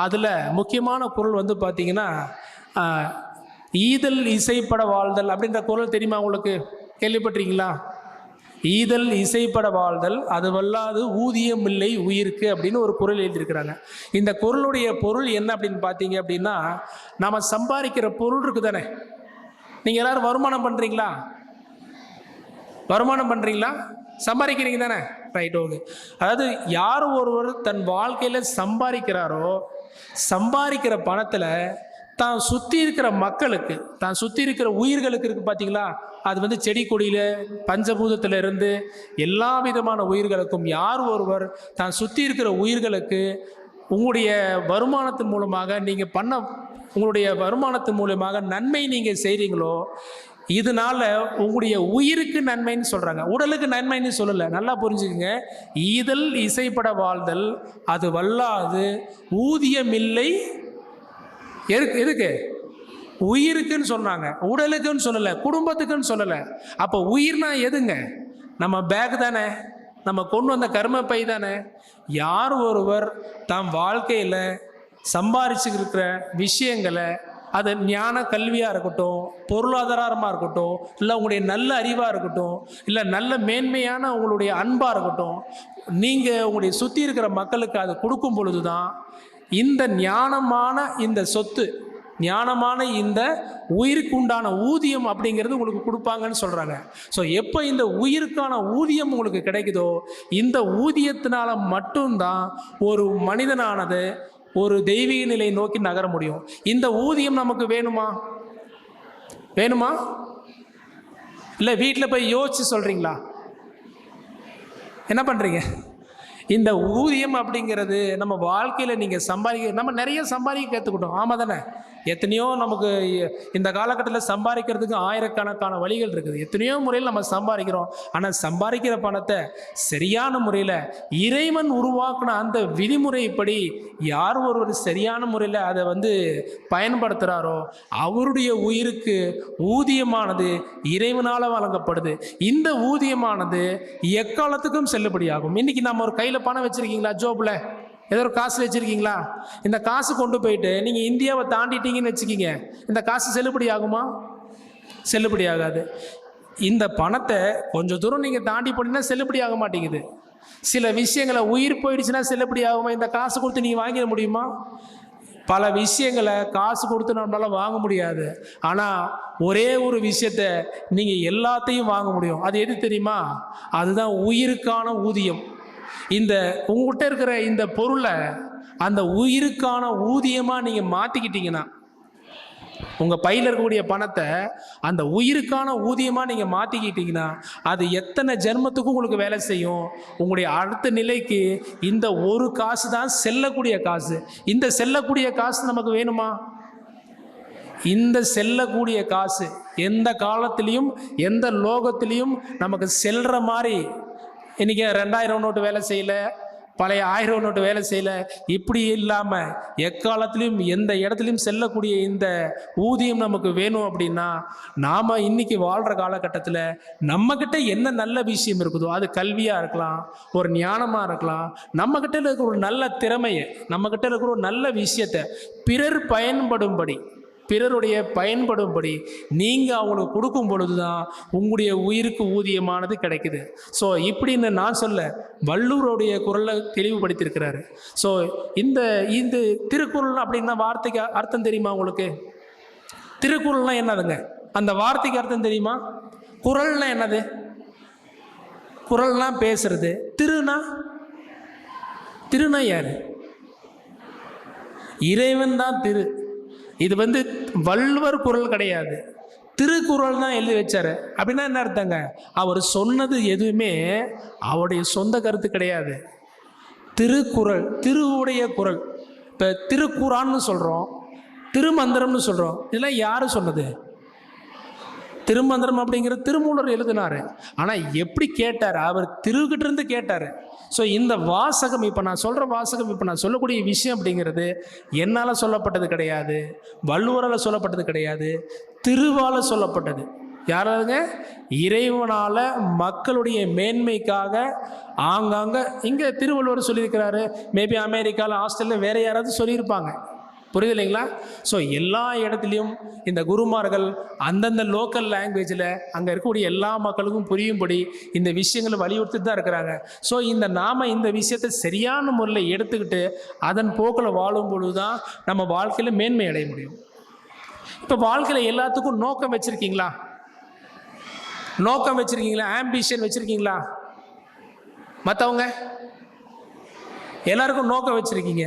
அதில் முக்கியமான குறள் பார்த்திங்கன்னா ஈதல் இசைப்பட வாழ்தல் அப்படின்ற குறள் தெரியுமா உங்களுக்கு? கேள்விப்பட்டிருக்கீங்களா? ஈதல் இசைப்பட வாழ்தல் அது வல்லாது ஊதியம் இல்லை உயிருக்கு அப்படின்னு ஒரு குறள் எழுதியிருக்கிறாங்க. இந்த குறளுடைய பொருள் என்ன அப்படின்னு பார்த்தீங்க அப்படின்னா, நம்ம சம்பாதிக்கிற பொருள் இருக்குது தானே. நீங்கள் எல்லாரும் வருமானம் பண்ணுறீங்களா? சம்பாதிக்கிறீங்க தானே? Right, okay. அதாவது யார் ஒருவர் தன் வாழ்க்கையில் சம்பாதிக்கிறாரோ சம்பாதிக்கிற பணத்தில் தான் சுற்றி இருக்கிற மக்களுக்கு, தான் சுற்றி இருக்கிற உயிர்களுக்கு இருக்குது பார்த்தீங்களா, அது செடி கொடியில் பஞ்சபூதத்தில் இருந்து எல்லா விதமான உயிர்களுக்கும் யார் ஒருவர் தான் சுற்றி இருக்கிற உயிர்களுக்கு உங்களுடைய வருமானத்தின் மூலமாக நீங்கள் உங்களுடைய வருமானத்தின் மூலமாக நன்மை நீங்கள் செய்கிறீங்களோ இதனால உங்களுடைய உயிருக்கு நன்மைன்னு சொல்கிறாங்க, உடலுக்கு நன்மைன்னு சொல்லலை. நல்லா புரிஞ்சுக்குங்க. ஈதல் இசைப்பட வாழ்தல் அது வல்லாது ஊதியமில்லை. எதுக்கு? உயிருக்குன்னு சொன்னாங்க, உடலுக்குன்னு சொல்லலை, குடும்பத்துக்குன்னு சொல்லலை. அப்போ உயிர்னா எதுங்க? நம்ம பேக் தானே, நம்ம கொண்டு வந்த கர்ம பை தானே. யார் ஒருவர் தம் வாழ்க்கையில் சம்பாரிச்சுக்கிற விஷயங்களை, அது ஞான கல்வியாக இருக்கட்டும், பொருளாதாரமாக இருக்கட்டும், இல்லை உங்களுடைய நல்ல அறிவாக இருக்கட்டும், இல்லை நல்ல மேன்மையான உங்களுடைய அன்பாக இருக்கட்டும், நீங்கள் உங்களுடைய சுற்றி இருக்கிற மக்களுக்கு அதை கொடுக்கும் பொழுது தான் இந்த ஞானமான இந்த சொத்து, ஞானமான இந்த உயிருக்கு உண்டான ஊதியம் அப்படிங்கிறது உங்களுக்கு கொடுப்பாங்கன்னு சொல்கிறாங்க. ஸோ எப்போ இந்த உயிருக்கான ஊதியம் உங்களுக்கு கிடைக்குதோ இந்த ஊதியத்தினால மட்டும்தான் ஒரு மனிதனானது ஒரு தெய்வீக நிலை நோக்கி நகர முடியும். இந்த ஊதியம் நமக்கு வேணுமா? இல்லை வீட்டில் போய் யோசிச்சு சொல்கிறீங்களா? என்ன பண்ணுறீங்க? இந்த ஊதியம் அப்படிங்கிறது நம்ம வாழ்க்கையில் நீங்கள் நம்ம நிறைய சம்பாதிக்க கற்றுக்கிட்டோம். ஆமாம் தானே? எத்தனையோ நமக்கு இந்த காலகட்டத்தில் சம்பாதிக்கிறதுக்கு ஆயிரக்கணக்கான வழிகள் இருக்குது. எத்தனையோ முறையில் நம்ம சம்பாதிக்கிறோம். ஆனால் சம்பாதிக்கிற பணத்தை சரியான முறையில் இறைவன் உருவாக்கின அந்த விதிமுறைப்படி யார் ஒருவர் சரியான முறையில் அதை பயன்படுத்துகிறாரோ அவருடைய உயிருக்கு ஊதியமானது இறைவனால் வழங்கப்படுது. இந்த ஊதியமானது எக்காலத்துக்கும் செல்லுபடியாகும். இன்றைக்கி நம்ம ஒரு கையில் பணம் வச்சுருக்கீங்களா? ஜோப்பில் ஏதோ ஒரு காசு வச்சுருக்கீங்களா? இந்த காசு கொண்டு போயிட்டு நீங்கள் இந்தியாவை தாண்டிட்டீங்கன்னு வச்சுக்கிங்க, இந்த காசு செல்லுபடி ஆகுமா? செல்லுபடி ஆகாது. இந்த பணத்தை கொஞ்சம் தூரம் நீங்கள் தாண்டி போனீங்கன்னா செல்லுபடி ஆக மாட்டேங்குது. சில விஷயங்களை உயிர் போயிடுச்சுன்னா செல்லுபடி ஆகுமா? இந்த காசு கொடுத்து நீங்கள் வாங்கிட முடியுமா? பல விஷயங்களை காசு கொடுத்து நம்மளால வாங்க முடியாது. ஆனால் ஒரே ஒரு விஷயத்தை நீங்கள் எல்லாத்தையும் வாங்க முடியும். அது எது தெரியுமா? அதுதான் உயிருக்கான ஊதியம். இந்த உங்கள்கிட்ட இருக்கிற இந்த பொருளை அந்த உயிருக்கான ஊதியமாக நீங்கள் மாற்றிக்கிட்டீங்கன்னா, உங்கள் பையில் இருக்கக்கூடிய பணத்தை அந்த உயிருக்கான ஊதியமாக நீங்கள் மாற்றிக்கிட்டீங்கன்னா, அது எத்தனை ஜென்மத்துக்கும் உங்களுக்கு வேலை செய்யும். உங்களுடைய அடுத்த நிலைக்கு இந்த ஒரு காசு தான் செல்லக்கூடிய காசு. இந்த செல்லக்கூடிய காசு நமக்கு வேணுமா? இந்த செல்லக்கூடிய காசு எந்த காலத்திலையும் எந்த லோகத்திலையும் நமக்கு செல்ற மாதிரி, இன்றைக்கி 2000 நோட்டு வேலை செய்யலை, பழைய 1000 நோட்டு வேலை செய்யலை, இப்படி இல்லாமல் எக்காலத்திலையும் எந்த இடத்துலையும் செல்லக்கூடிய இந்த ஊதியம் நமக்கு வேணும். அப்படின்னா நாம் இன்றைக்கி வாழ்கிற காலகட்டத்தில் நம்மக்கிட்ட என்ன நல்ல விஷயம் இருக்குதோ, அது கல்வியாக இருக்கலாம், ஒரு ஞானமாக இருக்கலாம், நம்மக்கிட்ட இருக்கிற ஒரு நல்ல திறமையை, நம்மக்கிட்ட இருக்கிற ஒரு நல்ல விஷயத்தை பிறர் பயன்படும்படி, பிறருடைய பயன்படும்படி நீங்கள் அவங்களுக்கு கொடுக்கும் பொழுது தான் உங்களுடைய உயிருக்கு ஊதியமானது கிடைக்குது. ஸோ இப்படின்னு நான் சொல்ல, வள்ளுவருடைய குரலை தெளிவுபடுத்தியிருக்கிறாரு. ஸோ இந்த இந்த திருக்குறள் அப்படின்னா வார்த்தைக்கு அர்த்தம் தெரியுமா உங்களுக்கு? திருக்குறள்லாம் என்னதுங்க? அந்த வார்த்தைக்கு அர்த்தம் தெரியுமா? குறள்னா என்னது? குறள்னா பேசுறது. திருனா யாரு? இறைவன் தான் திரு. இது வள்ளுவர் குறள் கிடையாது, திருக்குறள் தான் எழுதி வச்சாரு. அப்படின்னா என்ன அர்த்தங்க? அவர் சொன்னது எதுவுமே அவருடைய சொந்த கருத்து கிடையாது. திருக்குறள், திருவுடைய குறள். இப்போ திருக்குறான்னு சொல்கிறோம், திருமந்திரம்னு சொல்கிறோம். இதெல்லாம் யார் சொன்னது? திருமந்திரம் அப்படிங்கிற திருமூலர் எழுதினார். ஆனால் எப்படி கேட்டார்? அவர் திருக்கிட்ட இருந்து கேட்டார். ஸோ இந்த வாசகம், இப்போ நான் சொல்கிற வாசகம், இப்போ நான் சொல்லக்கூடிய விஷயம் அப்படிங்கிறது என்னால் சொல்லப்பட்டது கிடையாது, வள்ளுவரால் சொல்லப்பட்டது கிடையாது, திருவால் சொல்லப்பட்டது. யாராலுங்க? இறைவனால் மக்களுடைய மேன்மைக்காக ஆங்காங்க இங்கே திருவள்ளுவர் சொல்லியிருக்கிறாரு. மேபி அமெரிக்காவில், ஆஸ்திரேலியா வேறு யாராவது சொல்லியிருப்பாங்க. புரியுது இல்லைங்களா? ஸோ எல்லா இடத்துலையும் இந்த குருமார்கள் அந்தந்த லோக்கல் லாங்குவேஜில் அங்கே இருக்கக்கூடிய எல்லா மக்களுக்கும் புரியும்படி இந்த விஷயங்களை வலியுறுத்திட்டு தான் இருக்கிறாங்க. ஸோ நாம் இந்த விஷயத்தை சரியான முறையில் எடுத்துக்கிட்டு அதன் போக்கில் வாழும் பொழுது தான் நம்ம வாழ்க்கையில் மேன்மை அடைய முடியும். இப்போ வாழ்க்கையில் எல்லாத்துக்கும் நோக்கம் வச்சுருக்கீங்களா? நோக்கம் வச்சுருக்கீங்களா? ஆம்பிஷன் வச்சுருக்கீங்களா? மற்றவங்க எல்லாருக்கும் நோக்கம் வச்சுருக்கீங்க.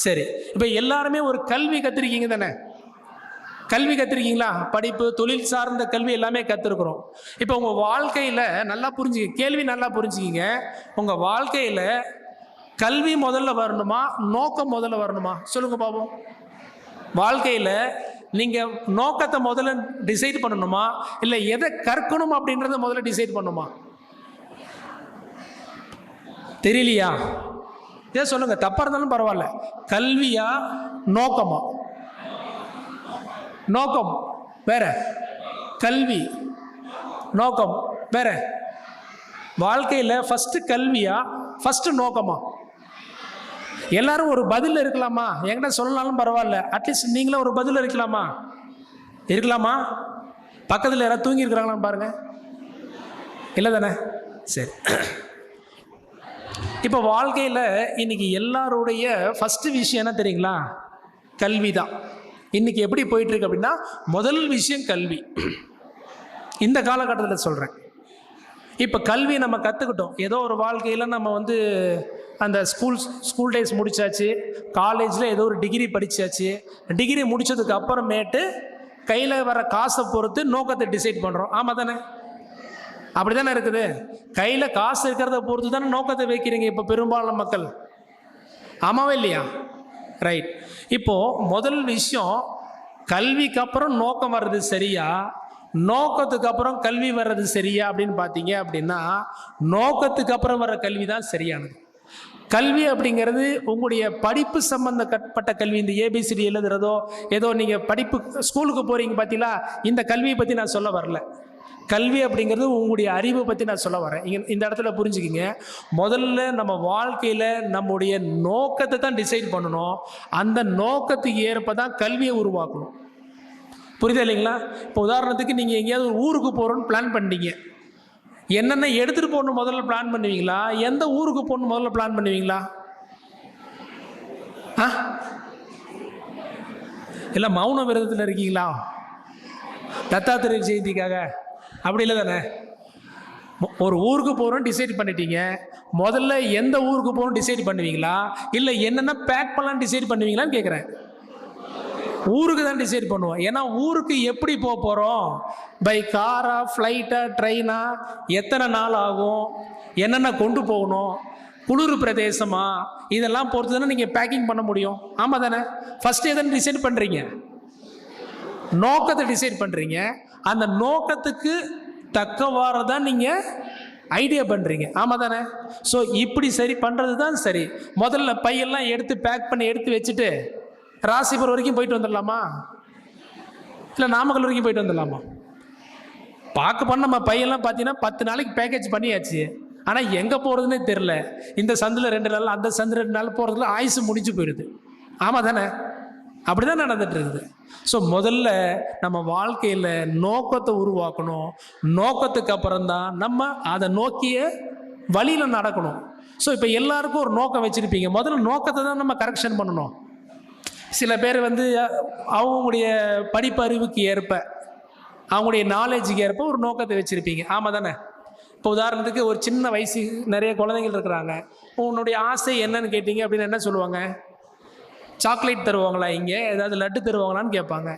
சரி, இப்போ எல்லாருமே ஒரு கல்வி கற்றுருக்கீங்க தானே? கல்வி கற்றுருக்கீங்களா? படிப்பு, தொழில் சார்ந்த கல்வி எல்லாமே கற்றுருக்குறோம். இப்போ உங்கள் வாழ்க்கையில் நல்லா புரிஞ்சுக்க, கேள்வி நல்லா புரிஞ்சுக்கிங்க. உங்கள் வாழ்க்கையில் கல்வி முதல்ல வரணுமா, நோக்கம் முதல்ல வரணுமா? சொல்லுங்கள் பாப்போம். வாழ்க்கையில் நீங்கள் நோக்கத்தை முதல்ல டிசைட் பண்ணணுமா, இல்லை எதை கற்கணும் அப்படின்றத முதல்ல டிசைட் பண்ணணுமா? தெரியலையா? ஏன் சொல்லுங்க, தப்பா இருந்தாலும் பரவாயில்ல. கல்வியா நோக்கமா? நோக்கம் வேற, கல்வி நோக்கம் வேற. வாழ்க்கையில் ஃபர்ஸ்ட் கல்வியா, ஃபர்ஸ்ட் நோக்கமா? எல்லாரும் ஒரு பதில் இருக்கலாமா? என்கிட்ட சொல்லலாலும் பரவாயில்ல, அட்லீஸ்ட் நீங்களும் ஒரு பதில் இருக்கலாமா? இருக்கலாமா? பக்கத்தில் யாராவது தூங்கி இருக்கிறாங்களான்னு பாருங்க. இல்லை தானே? சரி. இப்போ வாழ்க்கையில் இன்றைக்கி எல்லாருடைய ஃபஸ்ட்டு விஷயம் என்ன தெரியுங்களா? கல்வி தான். இன்றைக்கி எப்படி போயிட்டுருக்கு அப்படின்னா, முதல் விஷயம் கல்வி. இந்த காலகட்டத்தில் சொல்கிறேன். இப்போ கல்வி நம்ம கற்றுக்கிட்டோம். ஏதோ ஒரு வாழ்க்கையில் நம்ம அந்த ஸ்கூல் டேஸ் முடித்தாச்சு, காலேஜில் ஏதோ ஒரு டிகிரி படித்தாச்சு. டிகிரி முடித்ததுக்கு அப்புறமேட்டு கையில் வர காசை பொறுத்து நோக்கத்தை டிசைட் பண்ணுறோம். ஆமாம் தானே? அப்படி தானே இருக்குது. கையில் காசு இருக்கிறத பொறுத்து தானே நோக்கத்தை வைக்கிறீங்க இப்போ பெரும்பாலான மக்கள். ஆமாவே இல்லையா? ரைட். இப்போது முதல் விஷயம், கல்விக்கு அப்புறம் நோக்கம் வர்றது சரியா, நோக்கத்துக்கு அப்புறம் கல்வி வர்றது சரியா அப்படின்னு பார்த்தீங்க அப்படின்னா, நோக்கத்துக்கு அப்புறம் வர்ற கல்வி தான் சரியானது. கல்வி அப்படிங்கிறது உங்களுடைய படிப்பு சம்பந்தப்பட்ட கல்வி. இந்த ஏபிசிடி எழுதுறதோ ஏதோ நீங்கள் படிப்பு ஸ்கூலுக்கு போகிறீங்க பார்த்தீங்களா, இந்த கல்வியை பற்றி நான் சொல்ல வரல. கல்வி அப்படிங்கிறது உங்களுடைய அறிவை பற்றி நான் சொல்ல வரேன். இந்த இடத்துல புரிஞ்சுக்கிங்க. முதல்ல நம்ம வாழ்க்கையில் நம்முடைய நோக்கத்தை தான் டிசைட் பண்ணணும். அந்த நோக்கத்துக்கு ஏற்ப தான் கல்வியை உருவாக்கணும். புரியுது இல்லைங்களா? இப்போ உதாரணத்துக்கு நீங்கள் எங்கேயாவது ஒரு ஊருக்கு போகிறோன்னு பிளான் பண்ணிட்டீங்க. என்னென்ன எடுத்துகிட்டு போகணும் முதல்ல பிளான் பண்ணுவீங்களா, எந்த ஊருக்கு போகணும் முதல்ல பிளான் பண்ணுவீங்களா? இல்லை மௌன விரதத்தில் இருக்கீங்களா தத்தாத்திரை ஜெயந்திக்காக? அப்படி இல்லை தானே? ஒரு ஊருக்கு போகிறோம் டிசைட் பண்ணிட்டீங்க, முதல்ல எந்த ஊருக்கு போகணும் டிசைட் பண்ணுவீங்களா, இல்லை என்னென்ன பேக் பண்ணலாம் டிசைட் பண்ணுவீங்களான்னு கேட்குறேன். ஊருக்கு தான் டிசைட் பண்ணுவோம். ஏன்னா ஊருக்கு எப்படி போக போகிறோம், பை காரா, ஃப்ளைட்டா, ட்ரெயினா, எத்தனை நாள் ஆகும், என்னென்ன கொண்டு போகணும், குளிர் பிரதேசமா, இதெல்லாம் பொறுத்து தானே நீங்கள் பேக்கிங் பண்ண முடியும். ஆமாம் தானே? ஃபஸ்ட்டு எதன்னு டிசைட் பண்ணுறீங்க, நோக்கத்தை டிசைட் பண்ணுறீங்க. அந்த நோக்கத்துக்கு தக்கவாறு தான் நீங்கள் ஐடியா பண்ணுறீங்க. ஆமாம் தானே? ஸோ இப்படி சரி பண்ணுறது தான் சரி. முதல்ல பையெல்லாம் எடுத்து பேக் பண்ணி எடுத்து வச்சுட்டு ராசிபுரம் வரைக்கும் போயிட்டு வந்துடலாமா, இல்லை நாமக்கல் வரைக்கும் போயிட்டு வந்துடலாமா? பார்க்க பண்ண நம்ம பையெல்லாம் பார்த்தீங்கன்னா 10 நாளைக்கு பேக்கேஜ் பண்ணியாச்சு. ஆனால் எங்கே போகிறதுனே தெரில. இந்த சந்தில் 2 நாள், அந்த சந்தில் 2 நாள் போகிறதுல ஆயுசு முடிஞ்சு போயிடுது. ஆமாம் தானே? அப்படி தான் நடந்துட்டு இருக்குது. ஸோ முதல்ல நம்ம வாழ்க்கையில் நோக்கத்தை உருவாக்கணும். நோக்கத்துக்கு அப்புறம்தான் நம்ம அதை நோக்கிய வழியில் நடக்கணும். ஸோ இப்போ எல்லாருக்கும் ஒரு நோக்கம் வச்சுருப்பீங்க. முதல்ல நோக்கத்தை தான் நம்ம கரெக்ஷன் பண்ணணும். சில பேர் அவங்களுடைய படிப்பறிவுக்கு ஏற்ப, அவங்களுடைய நாலேஜுக்கு ஏற்ப ஒரு நோக்கத்தை வச்சுருப்பீங்க. ஆமாம் தானே? இப்போ உதாரணத்துக்கு ஒரு சின்ன வயசு நிறைய குழந்தைகள் இருக்கிறாங்க. உன்னுடைய ஆசை என்னன்னு கேட்டீங்க அப்படின்னு என்ன சொல்லுவாங்க? சாக்லேட் தருவாங்களா, இங்கே ஏதாவது லட்டு தருவாங்களான்னு கேட்பாங்க.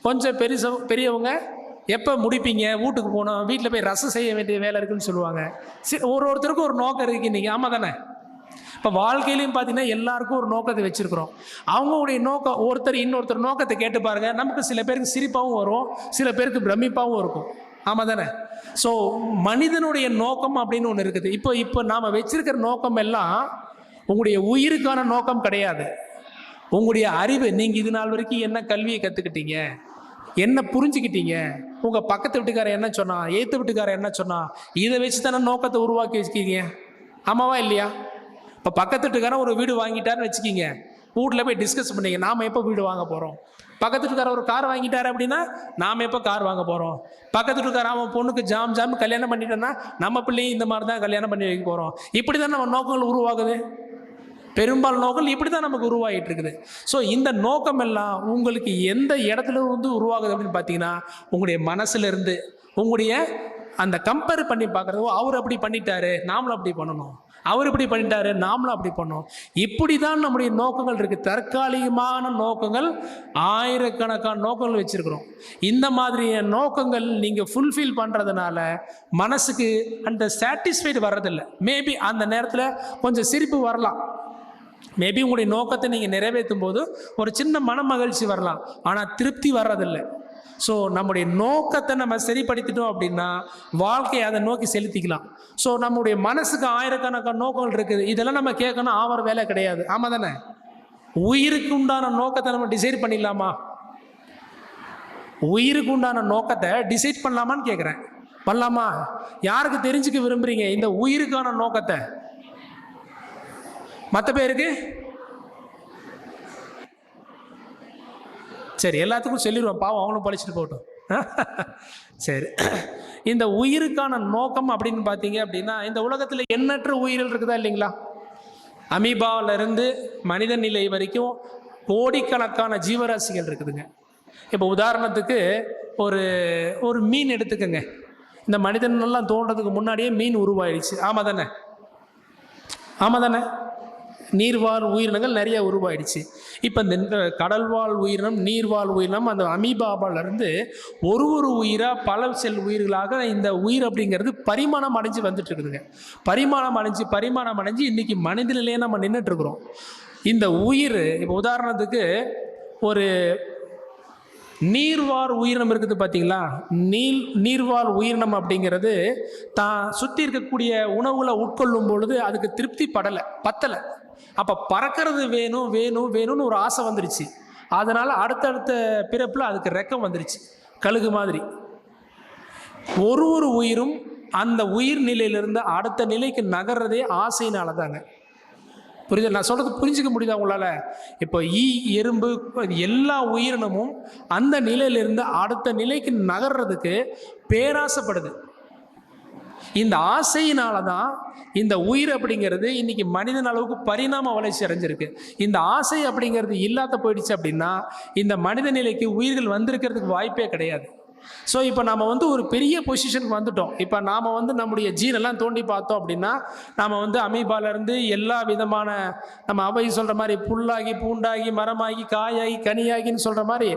கொஞ்சம் பெரியவங்க எப்போ முடிப்பீங்க, வீட்டுக்கு போனோம், வீட்டில் போய் ரசம் செய்ய வேண்டிய வேலை இருக்குன்னு சொல்லுவாங்க. ஒருத்தருக்கும் ஒரு நோக்கம் இருக்குது இன்றைக்கி. ஆமாம் தானே? இப்போ வாழ்க்கையிலையும் பார்த்தீங்கன்னா எல்லாருக்கும் ஒரு நோக்கத்தை வச்சுருக்குறோம். அவங்களுடைய நோக்கம், இன்னொருத்தர் நோக்கத்தை கேட்டு பாருங்கள். நமக்கு சில பேருக்கு சிரிப்பாகவும் வரும், சில பேருக்கு பிரமிப்பாகவும் இருக்கும். ஆமாம் தானே? ஸோ மனிதனுடைய நோக்கம் அப்படின்னு ஒன்று இருக்குது. இப்போ நாம் வச்சிருக்கிற நோக்கம் எல்லாம் உங்களுடைய உயிருக்கான நோக்கம் கிடையாது. உங்களுடைய அறிவு, நீங்கள் இது நாள் வரைக்கும் என்ன கல்வியை கற்றுக்கிட்டீங்க, என்ன புரிஞ்சுக்கிட்டீங்க, உங்கள் பக்கத்து வீட்டுக்காரர் என்ன சொன்னா, எய்த்து வீட்டுக்காரர் என்ன சொன்னா, இதை வச்சு தானே நோக்கத்தை உருவாக்கி வச்சுக்கிங்க. ஆமாவா இல்லையா? இப்போ பக்கத்து வீட்டுக்காரன் ஒரு வீடு வாங்கிட்டாருன்னு வச்சுக்கிங்க, வீட்டில் போய் டிஸ்கஸ் பண்ணிங்க, நாம் எப்போ வீடு வாங்க போகிறோம். பக்கத்து வீட்டுக்காரர் ஒரு கார் வாங்கிட்டாரு அப்படின்னா நாம் எப்போ கார் வாங்க போகிறோம். பக்கத்து வீட்டுக்காரன் அவன் பொண்ணுக்கு ஜாம் கல்யாணம் பண்ணிட்டோன்னா நம்ம பிள்ளையும் இந்த மாதிரி தான் கல்யாணம் பண்ணி வைக்க போகிறோம். இப்படி தான் நம்ம நோக்கங்கள் உருவாகுது. பெரும்பாலும் நோக்கம் இப்படி தான் நமக்கு உருவாகிட்டு இருக்குது. ஸோ இந்த நோக்கம் எல்லாம் உங்களுக்கு எந்த இடத்துல இருந்து உருவாகுது அப்படின்னு பார்த்தீங்கன்னா, உங்களுடைய மனசுலேருந்து, உங்களுடைய அந்த கம்பேர் பண்ணி பார்க்குறது. அவர் அப்படி பண்ணிட்டாரு, நாமளும் அப்படி பண்ணணும், அவர் இப்படி பண்ணிட்டாரு, நாமளும் அப்படி பண்ணணும். இப்படி தான் நம்முடைய நோக்கங்கள் இருக்குது. தற்காலிகமான நோக்கங்கள், ஆயிரக்கணக்கான நோக்கங்கள் வச்சுருக்கிறோம். இந்த மாதிரியான நோக்கங்கள் நீங்கள் ஃபுல்ஃபில் பண்ணுறதுனால மனசுக்கு அந்த சாட்டிஸ்ஃபைடு வர்றதில்லை. மேபி அந்த நேரத்தில் கொஞ்சம் சிரிப்பு வரலாம், மேபி உங்களுடைய நோக்கத்தை நீங்கள் நிறைவேற்றும் போது ஒரு சின்ன மன மகிழ்ச்சி வரலாம், ஆனால் திருப்தி வர்றதில்லை. ஸோ நம்முடைய நோக்கத்தை நம்ம சரிப்படுத்திட்டோம் அப்படின்னா வாழ்க்கையை அதை நோக்கி செலுத்திக்கலாம். ஸோ நம்முடைய மனசுக்கு ஆயிரக்கணக்கான நோக்கங்கள் இருக்குது. இதெல்லாம் நம்ம கேட்கணும் ஆவற வேலை கிடையாது. ஆமாம் தானே? உயிருக்கு உண்டான நோக்கத்தை நம்ம டிசைட் பண்ணிடலாமா? உயிருக்கு உண்டான நோக்கத்தை டிசைட் பண்ணலாமான்னு கேட்குறேன். பண்ணலாமா? யாருக்கு தெரிஞ்சுக்க விரும்புகிறீங்க இந்த உயிருக்கான நோக்கத்தை? மற்ற பேருக்கு சரி, எல்லாத்துக்கும் சொல்லிடுவோம், பாவம் அவங்களும் பழிச்சிட்டு போகட்டும். சரி, இந்த உயிருக்கான நோக்கம் அப்படின்னு பார்த்தீங்க அப்படின்னா, இந்த உலகத்தில் எண்ணற்ற உயிர்கள் இருக்குதா இல்லைங்களா? அமீபாவிலிருந்து மனித நிலை வரைக்கும் கோடிக்கணக்கான ஜீவராசிகள் இருக்குதுங்க. இப்போ உதாரணத்துக்கு ஒரு மீன் எடுத்துக்கோங்க. இந்த மனிதனெல்லாம் தோன்றதுக்கு முன்னாடியே மீன் உருவாயிடுச்சு. ஆமாம் தானே? ஆமாம் தானே? நீர்வாழ் உயிரினங்கள் நிறைய உருவாயிடுச்சு. இப்போ இந்த கடல்வாழ் உயிரினம், நீர்வாழ் உயிரினம், அந்த அமீபாவிலிருந்து ஒரு உயிராக பல செல் உயிர்களாக இந்த உயிர் அப்படிங்கிறது பரிமாணம் அடைஞ்சு வந்துட்டு இருக்குதுங்க. பரிமாணம் அடைஞ்சு இன்றைக்கி மனித நிலையை நம்ம நின்றுட்டுருக்குறோம். இந்த உயிர் இப்போ உதாரணத்துக்கு ஒரு நீர்வாழ் உயிரினம் இருக்குது பார்த்தீங்களா? நீர்வாழ் உயிரினம் அப்படிங்கிறது தான் சுற்றி இருக்கக்கூடிய உணவுகளை உட்கொள்ளும் பொழுது அதுக்கு திருப்தி பத்தலை. அப்போ பறக்கிறது வேணும்னு ஒரு ஆசை வந்துருச்சு. அதனால் அடுத்தடுத்த பிறப்பில் அதுக்கு ரெக்கம் வந்துருச்சு, கழுகு மாதிரி. ஒரு உயிரும் அந்த உயிர் நிலையிலிருந்து அடுத்த நிலைக்கு நகர்றதே ஆசையினால தாங்க. புரியுது? நான் சொல்கிறது புரிஞ்சிக்க முடியுதா உங்களால்? இப்போ எறும்பு எல்லா உயிரினமும் அந்த நிலையிலிருந்து அடுத்த நிலைக்கு நகர்றதுக்கு பேராசைப்படுது. இந்த ஆசையினால தான் இந்த உயிர் அப்படிங்கிறது இன்னைக்கு மனிதன் அளவுக்கு பரிணாம வளர்ச்சி அடைஞ்சிருக்கு. இந்த ஆசை அப்படிங்கிறது இல்லாத போயிடுச்சு அப்படின்னா இந்த மனித நிலைக்கு உயிர்கள் வந்திருக்கிறதுக்கு வாய்ப்பே கிடையாது. ஸோ இப்போ நம்ம ஒரு பெரிய பொசிஷனுக்கு வந்துட்டோம். இப்போ நாம் நம்முடைய ஜீனெல்லாம் தோண்டி பார்த்தோம் அப்படின்னா நாம் அமீபாலேருந்து எல்லா விதமான, நம்ம அவை சொல்கிற மாதிரி புல்லாகி பூண்டாகி மரமாகி காயாகி கனியாகின்னு சொல்கிற மாதிரி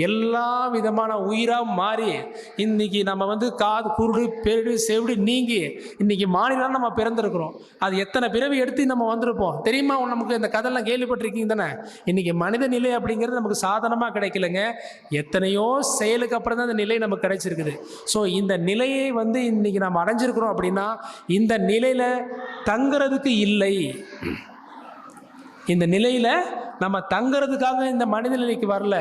எல்லா விதமான உயிராக மாறி இன்றைக்கி நம்ம காது குருடு பெருடு செவிடு நீங்கி இன்றைக்கி மாநிலம் நம்ம பிறந்திருக்கிறோம். அது எத்தனை பிறவி எடுத்து நம்ம வந்திருப்போம் தெரியுமா? நமக்கு இந்த கதையெல்லாம் கேள்விப்பட்டிருக்கீங்க தானே? இன்றைக்கி மனித நிலை அப்படிங்கிறது நமக்கு சாதனமாக கிடைக்கலங்க. எத்தனையோ செயலுக்கு அப்புறம் தான் அந்த நிலை நமக்கு கிடைச்சிருக்குது. ஸோ இந்த நிலையை இன்னைக்கு நம்ம அடைஞ்சிருக்கிறோம் அப்படின்னா இந்த நிலையில தங்குறதுக்கு இல்லை. இந்த நிலையில நம்ம தங்குறதுக்காக இந்த மனித நிலைக்கு வரல.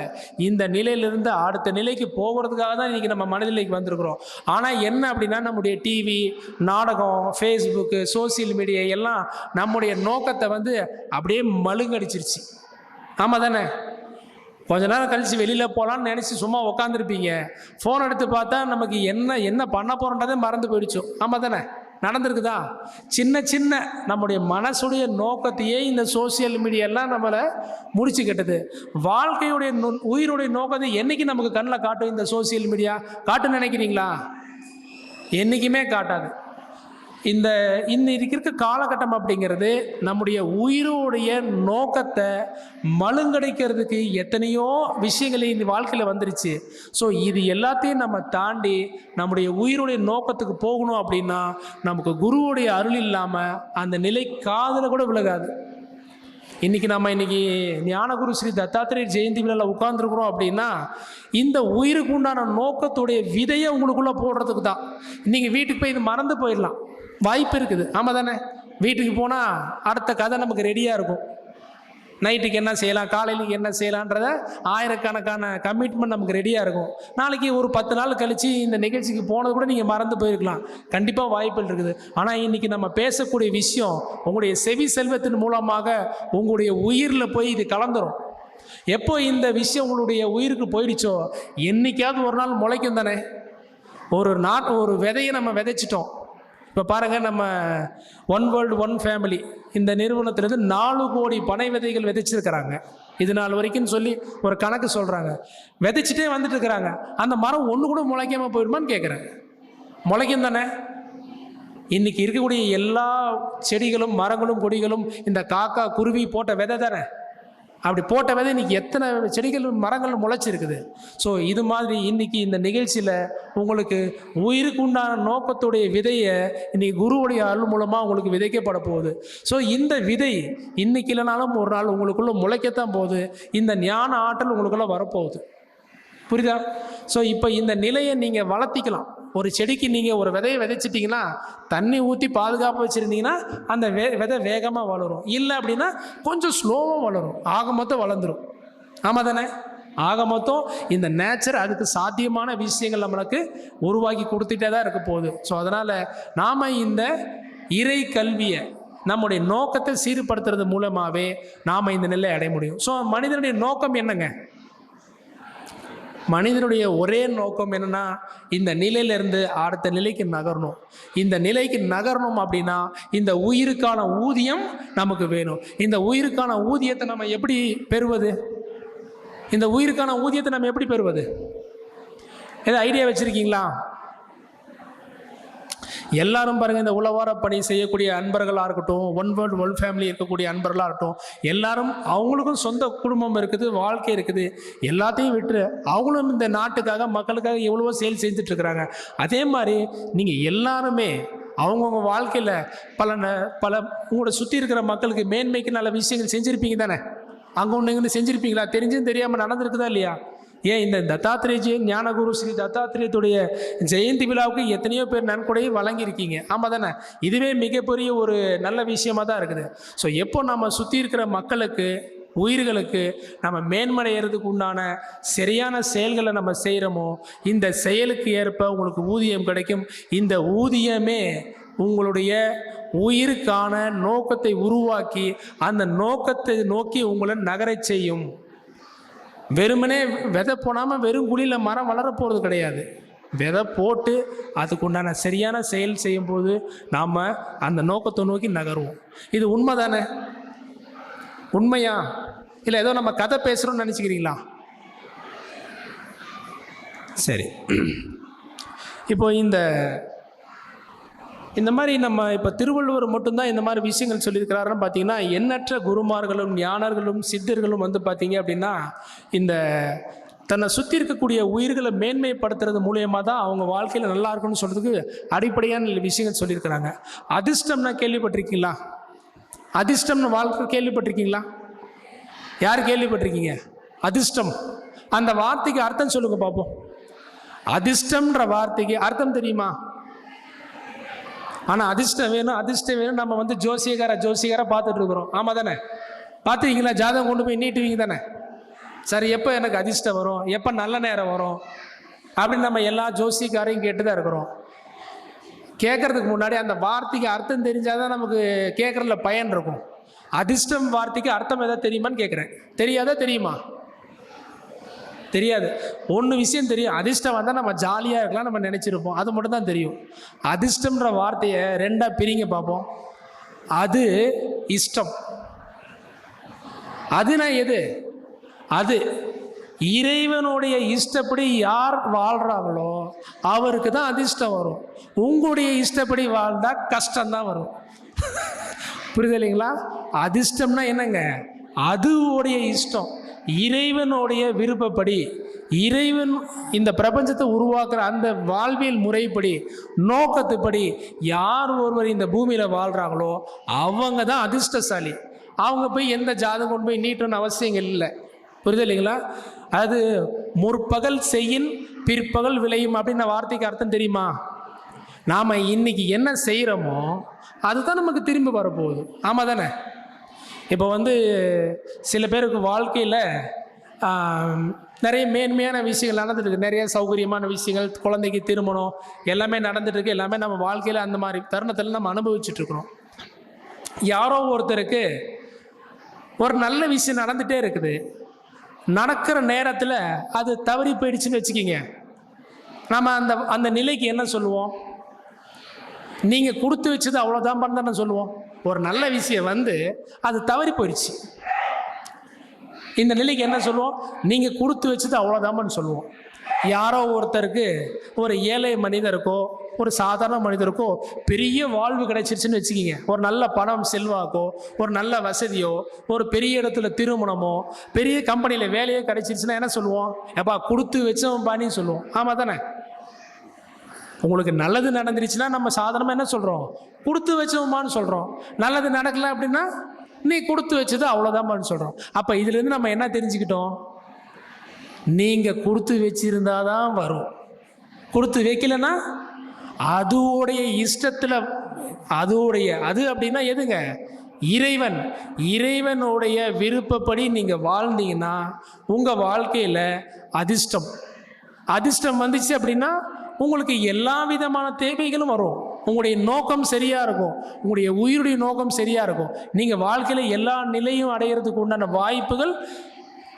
இந்த நிலையிலிருந்து அடுத்த நிலைக்கு போகிறதுக்காக தான் இன்னைக்கு நம்ம மனித நிலைக்கு வந்திருக்கிறோம். ஆனால் என்ன அப்படின்னா நம்முடைய டிவி, நாடகம், ஃபேஸ்புக்கு, சோசியல் மீடியா எல்லாம் நம்முடைய நோக்கத்தை அப்படியே மழுங்கடிச்சிருச்சு. ஆமாம் தானே? கொஞ்ச நேரம் கழித்து வெளியில் போகலான்னு நினச்சி சும்மா உக்காந்துருப்பீங்க. ஃபோன் எடுத்து பார்த்தா நமக்கு என்ன பண்ண போகிறோன்றதே மறந்து போயிடுச்சோம். ஆமாம் தானே? நடந்திருக்குதா? சின்ன சின்ன நம்முடைய மனசுடைய நோக்கத்தையே இந்த சோசியல் மீடியாலாம் நம்மளை முடிச்சு கட்டுது. வாழ்க்கையுடைய உயிருடைய நோக்கத்தை என்றைக்கு நமக்கு கண்ணில் காட்டும் இந்த சோசியல் மீடியா? காட்டுன்னு நினைக்கிறீங்களா? என்றைக்குமே காட்டாது. இந்த இருக்க காலகட்டம் அப்படிங்கிறது நம்முடைய உயிருடைய நோக்கத்தை மழுங்கடைக்கிறதுக்கு எத்தனையோ விஷயங்கள் இந்த வாழ்க்கையில் வந்துருச்சு. ஸோ இது எல்லாத்தையும் நம்ம தாண்டி நம்முடைய உயிருடைய நோக்கத்துக்கு போகணும் அப்படின்னா நமக்கு குருவுடைய அருள் இல்லாமல் அந்த நிலை காதில் கூட விலகாது. இன்னைக்கு ஞானகுரு ஸ்ரீ தத்தாத்திரேயர் ஜெயந்தி விழாவில் உட்கார்ந்துருக்குறோம் அப்படின்னா இந்த உயிருக்கு உண்டான நோக்கத்துடைய விதையை உங்களுக்குள்ளே போடுறதுக்கு தான். இன்னைக்கு வீட்டுக்கு போய் இது மறந்து போயிடலாம், வாய்ப்பு இருக்குது. ஆமாம் தானே? வீட்டுக்கு போனால் அடுத்த கதை நமக்கு ரெடியாக இருக்கும். நைட்டுக்கு என்ன செய்யலாம், காலையிலுக்கு என்ன செய்யலான்றத ஆயிரக்கணக்கான கமிட்மெண்ட் நமக்கு ரெடியாக இருக்கும். நாளைக்கு ஒரு 10 நாள் கழித்து இந்த நிகழ்ச்சிக்கு போனது கூட நீங்கள் மறந்து போயிருக்கலாம். கண்டிப்பாக வாய்ப்புகள் இருக்குது. ஆனால் இன்றைக்கி நம்ம பேசக்கூடிய விஷயம் உங்களுடைய செவி செல்வத்தின் மூலமாக உங்களுடைய உயிரில் போய் இது கலந்துரும். எப்போ இந்த விஷயம் உங்களுடைய உயிருக்கு போயிடுச்சோ என்றைக்காவது ஒரு நாள் முளைக்கும் தானே? ஒரு விதையை நம்ம விதைச்சிட்டோம். இப்போ பாருங்கள், நம்ம ஒன் வேர்ல்டு ஒன் ஃபேமிலி இந்த நிறுவனத்திலேருந்து 4 கோடி பனை விதைகள் விதைச்சிருக்கிறாங்க இது நாள் வரைக்கும் சொல்லி ஒரு கணக்கு சொல்கிறாங்க. விதைச்சிட்டே வந்துட்டு இருக்கிறாங்க. அந்த மரம் ஒன்று கூட முளைக்காமல் போயிடுமான்னு கேட்குறாங்க. முளைக்கும் தானே? இன்றைக்கி இருக்கக்கூடிய எல்லா செடிகளும் மரங்களும் கொடிகளும் இந்த காக்கா குருவி போட்ட விதை தானே? அப்படி போட்ட விதை இன்றைக்கி எத்தனை செடிகள் மரங்கள் முளைச்சிருக்குது. ஸோ இது மாதிரி இன்றைக்கி இந்த நிகழ்ச்சியில் உங்களுக்கு உயிருக்கு உண்டான நோக்கத்துடைய விதையை இன்றைக்கி குருவுடைய அருள் மூலமாக உங்களுக்கு விதைக்கப்பட போகுது. ஸோ இந்த விதை இன்றைக்கி இல்லைனாலும் ஒரு நாள் உங்களுக்குள்ளே முளைக்கத்தான் போகுது. இந்த ஞான ஆற்றல் உங்களுக்குள்ளே வரப்போகுது. புரியுதா? ஸோ இப்போ இந்த நிலையை நீங்கள் வளர்த்திக்கலாம். ஒரு செடிக்கு நீங்கள் ஒரு விதையை விதைச்சிட்டிங்கன்னா தண்ணி ஊற்றி பாதுகாப்பாக வச்சுருந்தீங்கன்னா அந்த விதை வேகமாக வளரும். இல்லை அப்படின்னா கொஞ்சம் ஸ்லோவாக வளரும். ஆக மொத்தம் வளர்ந்துடும். ஆமாம் தானே? ஆக மொத்தம் இந்த நேச்சர் அதுக்கு சாத்தியமான விஷயங்கள் நம்மளுக்கு உருவாக்கி கொடுத்துட்டே தான் இருக்க போகுது. ஸோ அதனால் நாம் இந்த இறை கல்வியை நம்முடைய நோக்கத்தை சீர்படுத்துறது மூலமாகவே நாம் இந்த நிலையை அடைய முடியும். ஸோ மனிதனுடைய நோக்கம் என்னங்க? மனிதனுடைய ஒரே நோக்கம் என்னன்னா இந்த நிலையிலிருந்து அடுத்த நிலைக்கு நகரணும். இந்த நிலைக்கு நகரணும் அப்படின்னா இந்த உயிருக்கான ஊதியம் நமக்கு வேணும். இந்த உயிருக்கான ஊதியத்தை நம்ம எப்படி பெறுவது? இந்த உயிருக்கான ஊதியத்தை நம்ம எப்படி பெறுவது? ஏதோ ஐடியா வச்சுருக்கீங்களா? எல்லாரும் பாருங்கள், இந்த உளவார பணி செய்யக்கூடிய அன்பர்களாக இருக்கட்டும், ஒன் வேர்ல்டு ஒன் ஃபேமிலி இருக்கக்கூடிய அன்பர்களாக இருக்கட்டும், எல்லாரும் அவங்களுக்கும் சொந்த குடும்பம் இருக்குது, வாழ்க்கை இருக்குது. எல்லாத்தையும் விட்டு அவங்களும் இந்த நாட்டுக்காக மக்களுக்காக எவ்வளவோ செயல் செஞ்சிட்ருக்குறாங்க. அதே மாதிரி நீங்கள் எல்லாருமே அவங்கவுங்க வாழ்க்கையில் பல உங்களோட சுற்றி இருக்கிற மக்களுக்கு மேன்மைக்கு நல்ல விஷயங்கள் செஞ்சுருப்பீங்க தானே? அங்கே ஒன்று இங்கே செஞ்சுருப்பீங்களா? தெரிஞ்சும் தெரியாமல் நடந்திருக்குதா இல்லையா? ஏன் இந்த தத்தாத்திரேய ஞானகுரு ஸ்ரீ தத்தாத்திரேயத்துடைய ஜெயந்தி விழாவுக்கு எத்தனையோ பேர் நன்கொடையும் வழங்கியிருக்கீங்க. ஆமாம் தானே? இதுவே மிகப்பெரிய ஒரு நல்ல விஷயமாக தான் இருக்குது. ஸோ எப்போ நம்ம சுற்றி இருக்கிற மக்களுக்கு உயிர்களுக்கு நம்ம மேன்மடைகிறதுக்கு உண்டான சரியான செயல்களை நம்ம செய்கிறோமோ இந்த செயலுக்கு ஏற்ப உங்களுக்கு ஊதியம் கிடைக்கும். இந்த ஊதியமே உங்களுடைய உயிருக்கான நோக்கத்தை உருவாக்கி அந்த நோக்கத்தை நோக்கி உங்களை நகரச் செய்யும். வெறுமனே விதை போடாமல் வெறும் குழியில் மரம் வளர போகிறது கிடையாது. விதை போட்டு அதுக்கு உண்டான சரியான செயல் செய்யும்போது நாம் அந்த நோக்கத்தை நோக்கி நகருவோம். இது உண்மை தானே? உண்மையா இல்லை ஏதோ நம்ம கதை பேசுகிறோம்னு நினச்சிக்கிறீங்களா? சரி, இப்போ இந்த மாதிரி நம்ம இப்போ திருவள்ளுவர் மட்டும்தான் இந்த மாதிரி விஷயங்கள் சொல்லியிருக்கிறாருன்னு பார்த்தீங்கன்னா, எண்ணற்ற குருமார்களும் ஞானர்களும் சித்தர்களும் வந்து பார்த்தீங்க அப்படின்னா இந்த தன்னை சுற்றி இருக்கக்கூடிய உயிர்களை மேன்மைப்படுத்துறது மூலியமாக தான் அவங்க வாழ்க்கையில் நல்லா இருக்கும்னு சொல்கிறதுக்கு அடிப்படையான விஷயங்கள் சொல்லியிருக்கிறாங்க. அதிர்ஷ்டம்னா கேள்விப்பட்டிருக்கீங்களா? அதிர்ஷ்டம்னு வாழ்க்கை கேள்விப்பட்டிருக்கீங்களா? யார் கேள்விப்பட்டிருக்கீங்க? அதிர்ஷ்டம் அந்த வார்த்தைக்கு அர்த்தம் சொல்லுங்க பார்ப்போம். அதிர்ஷ்டம்ன்ற வார்த்தைக்கு அர்த்தம் தெரியுமா? ஆனால் அதிர்ஷ்டம் வேணும் நம்ம வந்து ஜோசியக்கார பார்த்துட்டு இருக்கிறோம். ஆமாம் தானே? பார்த்துருக்கீங்களா? ஜாதகம் கொண்டு போய் நீட்டுவீங்க தானே? சரி, எப்போ எனக்கு அதிர்ஷ்டம் வரும், எப்போ நல்ல நேரம் வரும் அப்படின்னு நம்ம எல்லா ஜோசியக்காரையும் கேட்டு தான் இருக்கிறோம். கேட்கறதுக்கு முன்னாடி அந்த வார்த்தைக்கு அர்த்தம் தெரிஞ்சாதான் நமக்கு கேட்கறதுல பயன் இருக்கும். அதிர்ஷ்டம் வார்த்தைக்கு அர்த்தம் எதாவது தெரியுமான்னு கேட்குறேன். தெரியாதா? தெரியுமா? தெரியாது. ஒன்று விஷயம் தெரியும், அதிர்ஷ்டம் வந்தால் நம்ம ஜாலியாக இருக்கலாம் நம்ம நினச்சிருப்போம். அது மட்டும் தான் தெரியும். அதிர்ஷ்டம்ன்ற வார்த்தையை ரெண்டாக பிரிங்க பார்ப்போம். அது இஷ்டம். அதுனா எது? அது இறைவனுடைய இஷ்டப்படி யார் வாழ்கிறாங்களோ அவருக்கு தான் அதிர்ஷ்டம் வரும். உங்களுடைய இஷ்டப்படி வாழ்ந்தால் கஷ்டம்தான் வரும். புரியுது இல்லைங்களா? அதிர்ஷ்டம்னா என்னங்க? அதுவுடைய இஷ்டம், இறைவனுடைய விருப்பப்படி, இறைவன் இந்த பிரபஞ்சத்தை உருவாக்குற அந்த வாழ்வியல் முறைப்படி நோக்கத்துப்படி யார் ஒருவர் இந்த பூமியில் வாழ்கிறாங்களோ அவங்க தான் அதிர்ஷ்டசாலி. அவங்க போய் எந்த ஜாதகம் கொண்டு போய் நீட்டணும்னு அவசியங்கள் இல்லை. புரியுது இல்லைங்களா? அது முற்பகல் செய்யின் பிற்பகல் விளையும் அப்படின்ற வார்த்தைக்கு அர்த்தம் தெரியுமா? நாம் இன்னைக்கு என்ன செய்கிறோமோ அதுதான் நமக்கு திரும்பி வரப்போகுது. ஆமாம் தானே? இப்போ வந்து சில பேருக்கு வாழ்க்கையில் நிறைய மேன்மையான விஷயங்கள் நடந்துட்டுருக்கு, நிறைய சௌகரியமான விஷயங்கள், குழந்தைக்கு திருமணம் எல்லாமே நடந்துட்டுருக்கு. எல்லாமே நம்ம வாழ்க்கையில் அந்த மாதிரி தருணத்தில் நம்ம அனுபவிச்சுட்ருக்குறோம். யாரோ ஒருத்தருக்கு ஒரு நல்ல விஷயம் நடந்துகிட்டே இருக்குது, நடக்கிற நேரத்தில் அது தவறி போயிடுச்சுன்னு வச்சுக்கிங்க. நம்ம அந்த நிலைக்கு என்ன சொல்லுவோம்? நீங்கள் கொடுத்து வச்சது அவ்வளோதான் பண்ண சொல்லுவோம். ஒரு நல்ல விஷயம் வந்து அது தவறி போயிடுச்சு, இந்த நிலைக்கு என்ன சொல்லுவோம்? நீங்கள் கொடுத்து வச்சது அவ்வளோதான்னு சொல்லுவோம். யாரோ ஒருத்தருக்கு, ஒரு ஏழை மனிதருக்கோ ஒரு சாதாரண மனிதருக்கோ பெரிய வாழ்வு கிடைச்சிருச்சுன்னு வச்சுக்கிங்க. ஒரு நல்ல பணம் செல்வாக்கோ, ஒரு நல்ல வசதியோ, ஒரு பெரிய இடத்துல திருமணமோ, பெரிய கம்பெனியில் வேலையோ கிடைச்சிருச்சுன்னா என்ன சொல்லுவோம்? எப்பா கொடுத்து வச்சவன் பாணின்னு சொல்லுவோம். ஆமாம் தானே? உங்களுக்கு நல்லது நடந்துருச்சுன்னா நம்ம சாதாரணமாக என்ன சொல்கிறோம்? கொடுத்து வச்சோமான்னு சொல்கிறோம். நல்லது நடக்கலை அப்படின்னா நீ கொடுத்து வச்சது அவ்வளோதான்மான்னு சொல்கிறோம். அப்போ இதுலேருந்து நம்ம என்ன தெரிஞ்சுக்கிட்டோம்? நீங்கள் கொடுத்து வச்சிருந்தாதான் வரும், கொடுத்து வைக்கலைன்னா அதுவுடைய இஷ்டத்தில், அது அப்படின்னா எதுங்க? இறைவனுடைய விருப்பப்படி நீங்கள் வாழ்ந்தீங்கன்னா உங்கள் வாழ்க்கையில் அதிர்ஷ்டம் வந்துச்சு அப்படின்னா உங்களுக்கு எல்லா விதமான தேவைகளும் வரும். உங்களுடைய நோக்கம் சரியாக இருக்கும், உங்களுடைய உயிருடைய நோக்கம் சரியாக இருக்கும். நீங்கள் வாழ்க்கையில் எல்லா நிலையும் அடையிறதுக்கு உண்டான வாய்ப்புகள்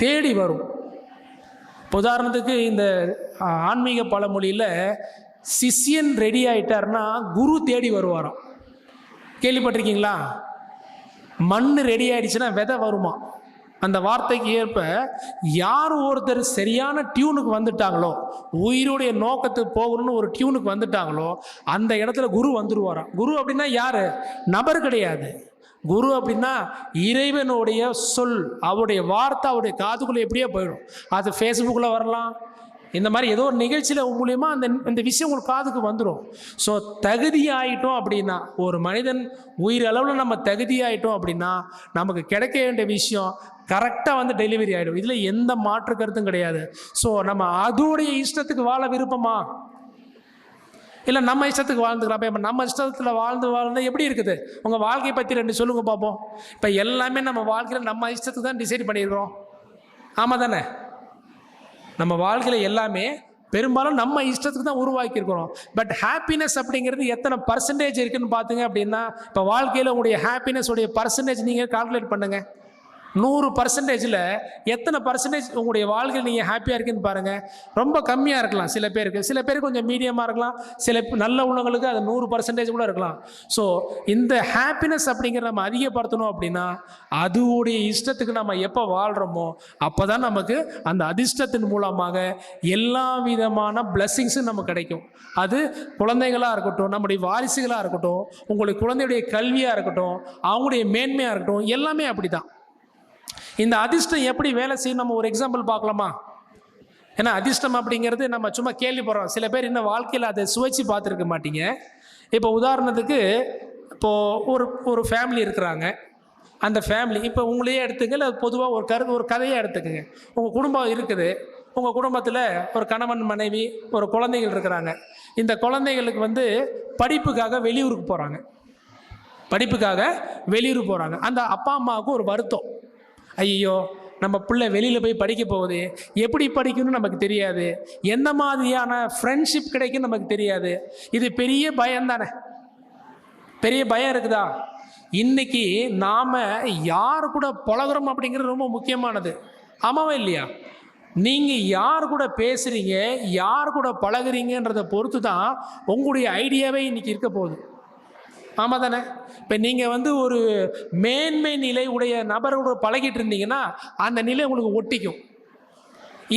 தேடி வரும். உதாரணத்துக்கு இந்த ஆன்மீக பழமொழியில் சிஷ்யன் ரெடி ஆகிட்டார்னா குரு தேடி வருவாராம். கேள்விப்பட்டிருக்கீங்களா? மண் ரெடி ஆகிடுச்சுன்னா விதை வருமா. அந்த வார்த்தைக்கு ஏற்ப யார் ஒருத்தர் சரியான டியூனுக்கு வந்துட்டாங்களோ, உயிருடைய நோக்கத்துக்கு போகணும்னு ஒரு டியூனுக்கு வந்துட்டாங்களோ அந்த இடத்துல குரு வந்துடுவாராம். குரு அப்படின்னா யார்? நபர் கிடையாது. குரு அப்படின்னா இறைவனுடைய சொல், அவருடைய வார்த்தை அவருடைய காதுக்குள்ளே எப்படியே போயிடும். அது ஃபேஸ்புக்கில் வரலாம், இந்த மாதிரி ஏதோ ஒரு நிகழ்ச்சியில் மூலியமாக அந்த விஷயம் உங்களுக்கு காதுக்கு வந்துடும். ஸோ தகுதியாயிட்டோம் அப்படின்னா, ஒரு மனிதன் உயிரளவில் நம்ம தகுதியாயிட்டோம் அப்படின்னா நமக்கு கிடைக்க வேண்டிய விஷயம் கரெக்டாக வந்து டெலிவரி ஆகிடும். இதில் எந்த மாற்று கருத்தும் கிடையாது. ஸோ நம்ம அதோடைய இஷ்டத்துக்கு வாழ விருப்பமா, இல்லை நம்ம இஷ்டத்துக்கு வாழ்ந்துக்கலாம்? இப்போ நம்ம இஷ்டத்தில் வாழ்ந்து எப்படி இருக்குது? உங்கள் வாழ்க்கையை பற்றி 2 சொல்லுங்க பார்ப்போம். இப்போ எல்லாமே நம்ம வாழ்க்கையில் நம்ம இஷ்டத்துக்கு தான் டிசைட் பண்ணியிருக்கிறோம். ஆமாம் தானே? நம்ம வாழ்க்கையில் எல்லாமே பெரும்பாலும் நம்ம இஷ்டத்துக்கு தான் உருவாக்கியிருக்கிறோம். பட் ஹாப்பினஸ் அப்படிங்கிறது எத்தனை பர்சன்டேஜ் இருக்குதுன்னு பார்த்துங்க அப்படின்னா, இப்போ வாழ்க்கையில் உங்களுடைய ஹாப்பினஸ் உடைய பர்சன்டேஜ் நீங்கள் கால்குலேட் பண்ணுங்கள். 100%ல் எத்தனை பர்சன்டேஜ் உங்களுடைய வாழ்க்கையில் நீங்கள் ஹாப்பியாக இருக்குன்னு பாருங்கள். ரொம்ப கம்மியாக இருக்கலாம் சில பேருக்கு, சில பேருக்கு கொஞ்சம் மீடியமாக இருக்கலாம், சில நல்ல உள்ளவங்களுக்கு அது 100% கூட இருக்கலாம். ஸோ இந்த ஹாப்பினஸ் அப்படிங்கிற நம்ம அதிகப்படுத்தணும் அப்படின்னா அதுவுடைய இஷ்டத்துக்கு நம்ம எப்போ வாழ்கிறோமோ அப்போ தான் நமக்கு அந்த அதிர்ஷ்டத்தின் மூலமாக எல்லா விதமான பிளெஸ்ஸிங்ஸும் நமக்கு கிடைக்கும். அது குழந்தைகளாக இருக்கட்டும், நம்முடைய வாரிசுகளாக இருக்கட்டும், உங்களுடைய குழந்தையுடைய கல்வியாக இருக்கட்டும், அவங்களுடைய மேன்மையாக இருக்கட்டும், எல்லாமே அப்படி தான். இந்த அதிர்ஷ்டம் எப்படி வேலை செய்யும் நம்ம ஒரு எக்ஸாம்பிள் பார்க்கலாமா? ஏன்னா அதிர்ஷ்டம் அப்படிங்கிறது நம்ம சும்மா கேள்விப்படுறோம், சில பேர் இன்னும் வாழ்க்கையில் அதை சுவைச்சு பார்த்துருக்க மாட்டீங்க. இப்போ உதாரணத்துக்கு இப்போது ஒரு ஃபேமிலி இருக்கிறாங்க. அந்த ஃபேமிலி இப்போ உங்களையே எடுத்துங்க, இல்லை பொதுவாக ஒரு கதையை எடுத்துக்கங்க. உங்கள் குடும்பம் இருக்குது, உங்கள் குடும்பத்தில் ஒரு கணவன் மனைவி ஒரு குழந்தைகள் இருக்கிறாங்க. இந்த குழந்தைகளுக்கு படிப்புக்காக வெளியூருக்கு போகிறாங்க. அந்த அப்பா அம்மாவுக்கு ஒரு வருத்தம், ஐயோ நம்ம பிள்ளை வெளியில் போய் படிக்க போகுது, எப்படி படிக்கணும்னு நமக்கு தெரியாது, எந்த மாதிரியான ஃப்ரெண்ட்ஷிப் கிடைக்குன்னு நமக்கு தெரியாது. இது பெரிய பயம் தானே, பெரிய பயம் இருக்குதா? இன்னைக்கு நாம் யார் கூட பழகுறோம் அப்படிங்கிறது ரொம்ப முக்கியமானது, ஆமாவா இல்லையா? நீங்கள் யார் கூட பேசுகிறீங்க, யார் கூட பழகுறீங்கன்றதை பொறுத்து தான் உங்களுடைய ஐடியாவே இன்றைக்கி இருக்க போகுது, ஆமாம் தானே? இப்போ நீங்கள் ஒரு மேன்மை நிலை உடைய நபரோட பழகிட்டு இருந்தீங்கன்னா அந்த நிலை உங்களுக்கு ஒட்டிக்கும்.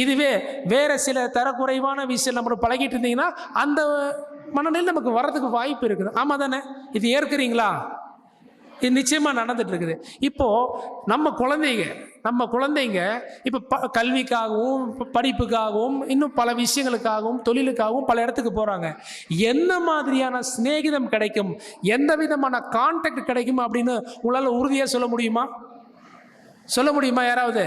இதுவே வேறு சில தரக்குறைவான விஷயம் நம்ம பழகிட்டு இருந்தீங்கன்னா அந்த மனநிலை நமக்கு வர்றதுக்கு வாய்ப்பு இருக்குது, ஆமாம் தானே? இது ஏற்கிறீங்களா? இது நிச்சயமாக நடந்துட்டு இருக்குது. இப்போது நம்ம குழந்தைங்க இப்போ கல்விக்காகவும் படிப்புக்காகவும் இன்னும் பல விஷயங்களுக்காகவும் தொழிலுக்காகவும் பல இடத்துக்கு போகிறாங்க. எந்த மாதிரியான சிநேகிதம் கிடைக்கும், எந்த விதமான கான்டாக்ட் கிடைக்கும் அப்படின்னு உங்களால் உறுதியாக சொல்ல முடியுமா யாராவது?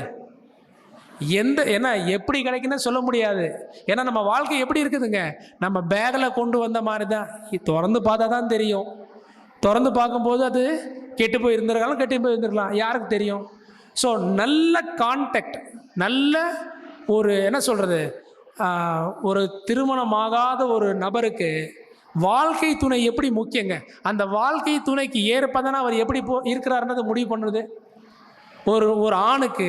ஏன்னா எப்படி கிடைக்குன்னு சொல்ல முடியாது. ஏன்னா நம்ம வாழ்க்கை எப்படி இருக்குதுங்க, நம்ம பேக்கில் கொண்டு வந்த மாதிரி தான். திறந்து பார்த்தா தான் தெரியும். திறந்து பார்க்கும்போது அது கெட்டு போய் இருந்திருக்கலாம், யாருக்கு தெரியும்? ஸோ நல்ல கான்டாக்ட், நல்ல ஒரு என்ன சொல்கிறது, ஒரு திருமணமாகாத ஒரு நபருக்கு வாழ்க்கை துணை எப்படி முக்கியங்க. அந்த வாழ்க்கை துணைக்கு ஏற்பதானே அவர் எப்படி இருக்கிறாருன்றதை முடிவு பண்ணுறது. ஒரு ஆணுக்கு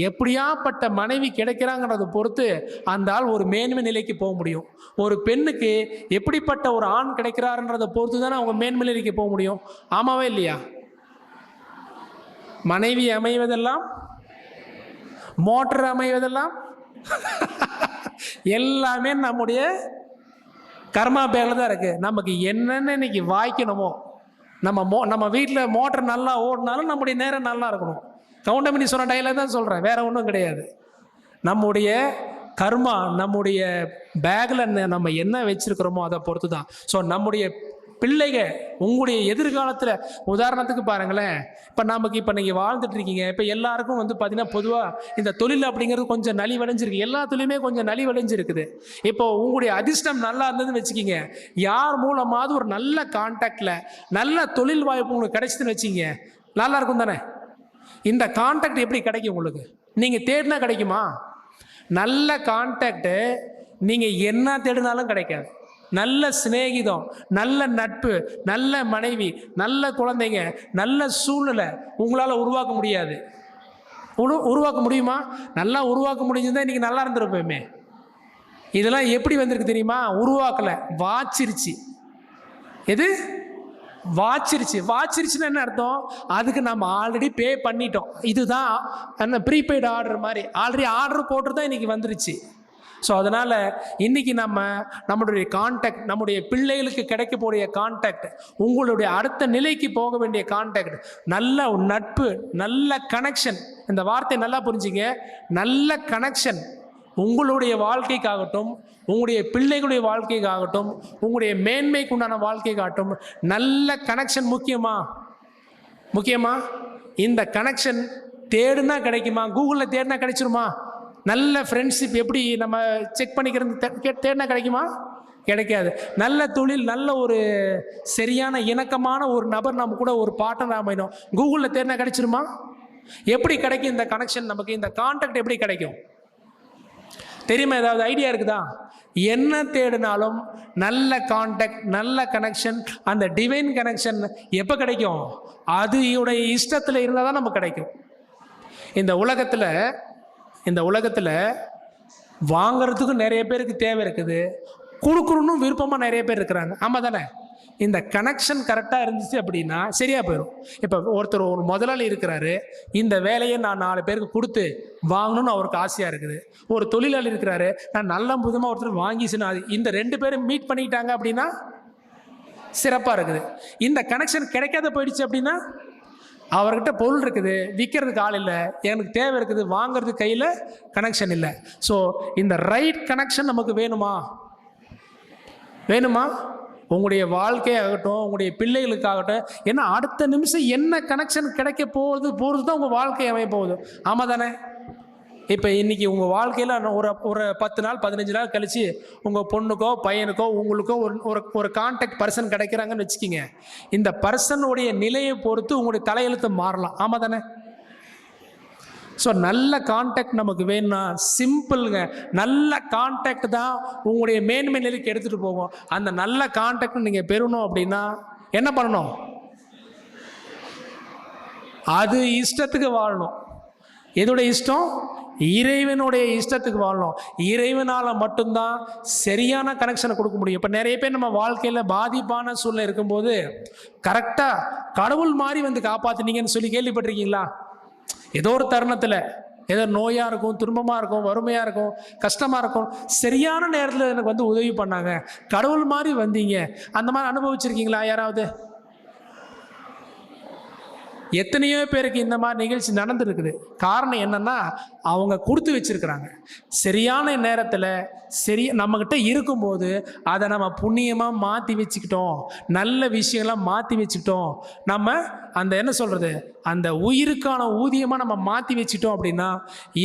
எப்படியாப்பட்ட மனைவி கிடைக்கிறாங்கிறத பொறுத்து அந்த ஆள் ஒரு மேன்மை நிலைக்கு போக முடியும். ஒரு பெண்ணுக்கு எப்படிப்பட்ட ஒரு ஆண் கிடைக்கிறாருன்றதை பொறுத்து தானே அவங்க மேன்மை நிலைக்கு போக முடியும், ஆமாவே இல்லையா? மனைவி அமைவதெல்லாம், மோட்டர் அமைவதெல்லாம் எல்லாமே நம்முடைய கர்மா பேரில் தான் இருக்குது. நமக்கு என்னென்ன இன்னைக்கு வாய்க்கணுமோ, நம்ம வீட்டில் மோட்டர் நல்லா ஓடினாலும் நம்முடைய நேரம் நல்லா இருக்கணும். கவுண்டமணி சொன்ன டைலாக் தான் சொல்கிறேன், வேற ஒன்றும் கிடையாது. நம்முடைய கர்மா, நம்முடைய பேக்கில் நம்ம என்ன வச்சுருக்கிறோமோ அதை பொறுத்து தான். ஸோ நம்முடைய பிள்ளைங்க உங்களுடைய எதிர்காலத்தில் உதாரணத்துக்கு பாருங்களேன், இப்போ நீங்கள் வாழ்ந்துட்டு இருக்கீங்க. இப்போ எல்லாருக்கும் பார்த்தீங்கன்னா பொதுவாக இந்த தொழில் அப்படிங்கிறது கொஞ்சம் நலிவடைஞ்சிருக்கு, எல்லா தொழிலுமே கொஞ்சம் நலிவடைஞ்சிருக்குது. இப்போ உங்களுடைய அதிர்ஷ்டம் நல்லா இருந்ததுன்னு வச்சுக்கிங்க, யார் மூலமாவது ஒரு நல்ல கான்டாக்டில் நல்ல தொழில் வாய்ப்பு உங்களுக்கு கிடைச்சதுன்னு வச்சுக்கிங்க, நல்லா இருக்கும் தானே? இந்த கான்டாக்ட் எப்படி கிடைக்கும் உங்களுக்கு? நீங்கள் தேடினா கிடைக்குமா? நல்ல கான்டாக்டு நீங்கள் என்ன தேடினாலும் கிடைக்காது. நல்ல சிநேகிதம், நல்ல நட்பு, நல்ல மனைவி, நல்ல குழந்தைங்க, நல்ல சூழ்நிலை உங்களால் உருவாக்க முடியாது. உருவாக்க முடியுமா? நல்லா உருவாக்க முடிஞ்சுதான் இன்றைக்கி நல்லா இருந்திருப்போமே. இதெல்லாம் எப்படி வந்திருக்கு தெரியுமா? உருவாக்கலை, வாச்சிருச்சு. எது வாச்சிருச்சுன்னு என்ன அர்த்தம்? அதுக்கு நம்ம ஆல்ரெடி பே பண்ணிட்டோம். இதுதான் என்ன ப்ரீபெய்டு ஆர்டர் மாதிரி, ஆல்ரெடி ஆர்டர் போட்டு தான் இன்றைக்கி வந்துருச்சு. ஸோ அதனால் இன்றைக்கி நம்மளுடைய கான்டாக்ட், நம்முடைய பிள்ளைகளுக்கு கிடைக்கக்கூடிய கான்டாக்ட், உங்களுடைய அடுத்த நிலைக்கு போக வேண்டிய கான்டாக்ட், நல்ல நட்பு, நல்ல கனெக்ஷன். இந்த வார்த்தை நல்லா புரிஞ்சுங்க. நல்ல கனெக்ஷன் உங்களுடைய வாழ்க்கைக்காகட்டும், உங்களுடைய பிள்ளைகளுடைய வாழ்க்கைக்காகட்டும், உங்களுடைய மேன்மைக்குண்டான வாழ்க்கைக்காகட்டும் நல்ல கனெக்ஷன் முக்கியமா? இந்த கனெக்ஷன் தேடுனா கிடைக்குமா? கூகுளில் தேடினா கிடைச்சிருமா? நல்ல ஃப்ரெண்ட்ஷிப் எப்படி நம்ம செக் பண்ணிக்கிறது தேடினா கிடைக்குமா? கிடைக்காது. நல்ல தொழில், நல்ல ஒரு சரியான இணக்கமான ஒரு நபர் நம்ம கூட ஒரு பார்ட்னர் அமையணும், கூகுளில் தேடினா கிடைச்சிருமா? எப்படி கிடைக்கும் இந்த கனெக்ஷன்? நமக்கு இந்த கான்டாக்ட் எப்படி கிடைக்கும் தெரியுமா? ஏதாவது ஐடியா இருக்குதா? என்ன தேடினாலும் நல்ல கான்டாக்ட், நல்ல கனெக்ஷன், அந்த டிவைன் கனெக்ஷன் எப்போ கிடைக்கும்? அது இஷ்டத்தில் இருந்தால் தான் நமக்கு கிடைக்கும். இந்த உலகத்தில் வாங்கிறதுக்கும் நிறைய பேருக்கு தேவை இருக்குது, கொடுக்கணும்னு விருப்பமாக நிறைய பேர் இருக்கிறாங்க. ஆமாம் தானே? இந்த கனெக்ஷன் கரெக்டாக இருந்துச்சு அப்படின்னா சரியாக போயிடும். இப்போ ஒரு முதலாளி இருக்கிறாரு, இந்த வேலையை நான் 4 பேருக்கு கொடுத்து வாங்கணும்னு அவருக்கு ஆசையாக இருக்குது. ஒரு தொழிலாளி இருக்கிறாரு, நான் நல்ல விதமாக ஒருத்தர் வாங்கிச்சுன்னா இந்த 2 பேரும் மீட் பண்ணிக்கிட்டாங்க அப்படின்னா சிறப்பாக இருக்குது. இந்த கனெக்ஷன் கிடைக்காத போயிடுச்சு அப்படின்னா அவர்கிட்ட பொருள் இருக்குது, விற்கிறதுக்கு ஆள் இல்லை, எனக்கு தேவை இருக்குது, வாங்கிறதுக்கு கையில் கனெக்ஷன் இல்லை. ஸோ இந்த ரைட் கனெக்ஷன் நமக்கு வேணுமா? உங்களுடைய வாழ்க்கையாகட்டும், உங்களுடைய பிள்ளைகளுக்காகட்டும், ஏன்னா அடுத்த நிமிஷம் என்ன கனெக்ஷன் கிடைக்க போகிறது தான் உங்கள் வாழ்க்கை அமைய போகுது. ஆமாம் தானே? இப்போ இன்றைக்கி உங்கள் வாழ்க்கையில் ஒரு 10 நாள் 15 நாள் கழித்து உங்கள் பொண்ணுக்கோ பையனுக்கோ உங்களுக்கோ ஒரு கான்டாக்ட் பர்சன் கிடைக்கிறாங்கன்னு வச்சுக்கிங்க. இந்த பர்சனுடைய நிலையை பொறுத்து உங்களுடைய தலையெழுத்து மாறலாம். ஆமாம் தானே? ஸோ நல்ல கான்டாக்ட் நமக்கு வேணும்னா சிம்பிளுங்க. நல்ல கான்டாக்ட் தான் உங்களுடைய மேன்மை நிலைக்கு எடுத்துகிட்டு போகும். அந்த நல்ல கான்டாக்ட் நீங்கள் பெறணும் அப்படின்னா என்ன பண்ணணும்? அது இஷ்டத்துக்கு வாழணும். எதோடைய இஷ்டம்? இறைவனுடைய இஷ்டத்துக்கு வாழணும். இறைவனால் மட்டும்தான் சரியான கனெக்ஷனை கொடுக்க முடியும். இப்போ நிறைய பேர் நம்ம வாழ்க்கையில் பாதிப்பான சூழ்நிலை இருக்கும்போது கரெக்டாக கடவுள் மாதிரி வந்து காப்பாற்றினீங்கன்னு சொல்லி கேள்விப்பட்டிருக்கீங்களா? ஏதோ ஒரு தருணத்தில் ஏதோ நோயாக இருக்கும், துன்பமாக இருக்கும், வறுமையாக இருக்கும், கஷ்டமாக இருக்கும், சரியான நேரத்தில் எனக்கு வந்து உதவி பண்ணாங்க, கடவுள் மாதிரி வந்தீங்க, அந்த மாதிரி அனுபவிச்சிருக்கீங்களா யாராவது? எத்தனையோ பேருக்கு இந்த மாதிரி நிகழ்ச்சி நடந்துருக்குது. காரணம் என்னன்னா அவங்க கொடுத்து வச்சிருக்கிறாங்க. சரியான நேரத்தில் நம்மக்கிட்ட இருக்கும்போது அதை நம்ம புண்ணியமாக மாற்றி வச்சுக்கிட்டோம், நல்ல விஷயங்கள்லாம் மாற்றி வச்சுக்கிட்டோம், நம்ம அந்த என்ன சொல்கிறது அந்த உயிருக்கான ஊதியமாக நம்ம மாற்றி வச்சுட்டோம் அப்படின்னா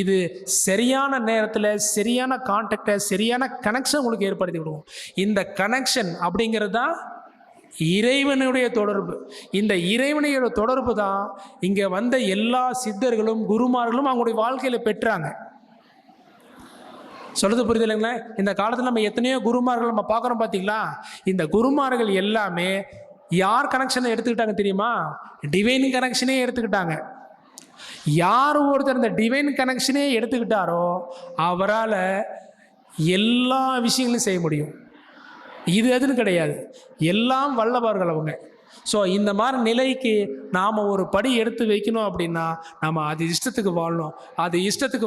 இது சரியான நேரத்தில் சரியான கான்டாக்டை சரியான கனெக்ஷன் உங்களுக்கு ஏற்படுத்தி விடுவோம். இந்த கனெக்ஷன் அப்படிங்கிறது தான் இறைவனுடைய தொடர்பு. இந்த இறைவனுடைய தொடர்பு தான் இங்கே வந்த எல்லா சித்தர்களும் குருமார்களும் அவங்களுடைய வாழ்க்கையில் பெற்றாங்க. சொல்றது புரியுது இல்லைங்களா? இந்த காலத்தில் நம்ம எத்தனையோ குருமார்கள் நம்ம பார்க்குறோம் பார்த்தீங்களா? இந்த குருமார்கள் எல்லாமே யார் கனெக்ஷனை எடுத்துக்கிட்டாங்க தெரியுமா? டிவைன் கனெக்ஷனே எடுத்துக்கிட்டாங்க. யார் ஒருத்தர் இந்த டிவைன் கனெக்ஷனே எடுத்துக்கிட்டாரோ அவரால் எல்லா விஷயங்களையும் செய்ய முடியும். இது எதுன்னு கிடையாது, எல்லாம் வல்லவர்கள் அவங்க. ஸோ இந்த மாதிரி நிலைக்கு நாம் ஒரு படி எடுத்து வைக்கணும் அப்படின்னா நம்ம அது இஷ்டத்துக்கு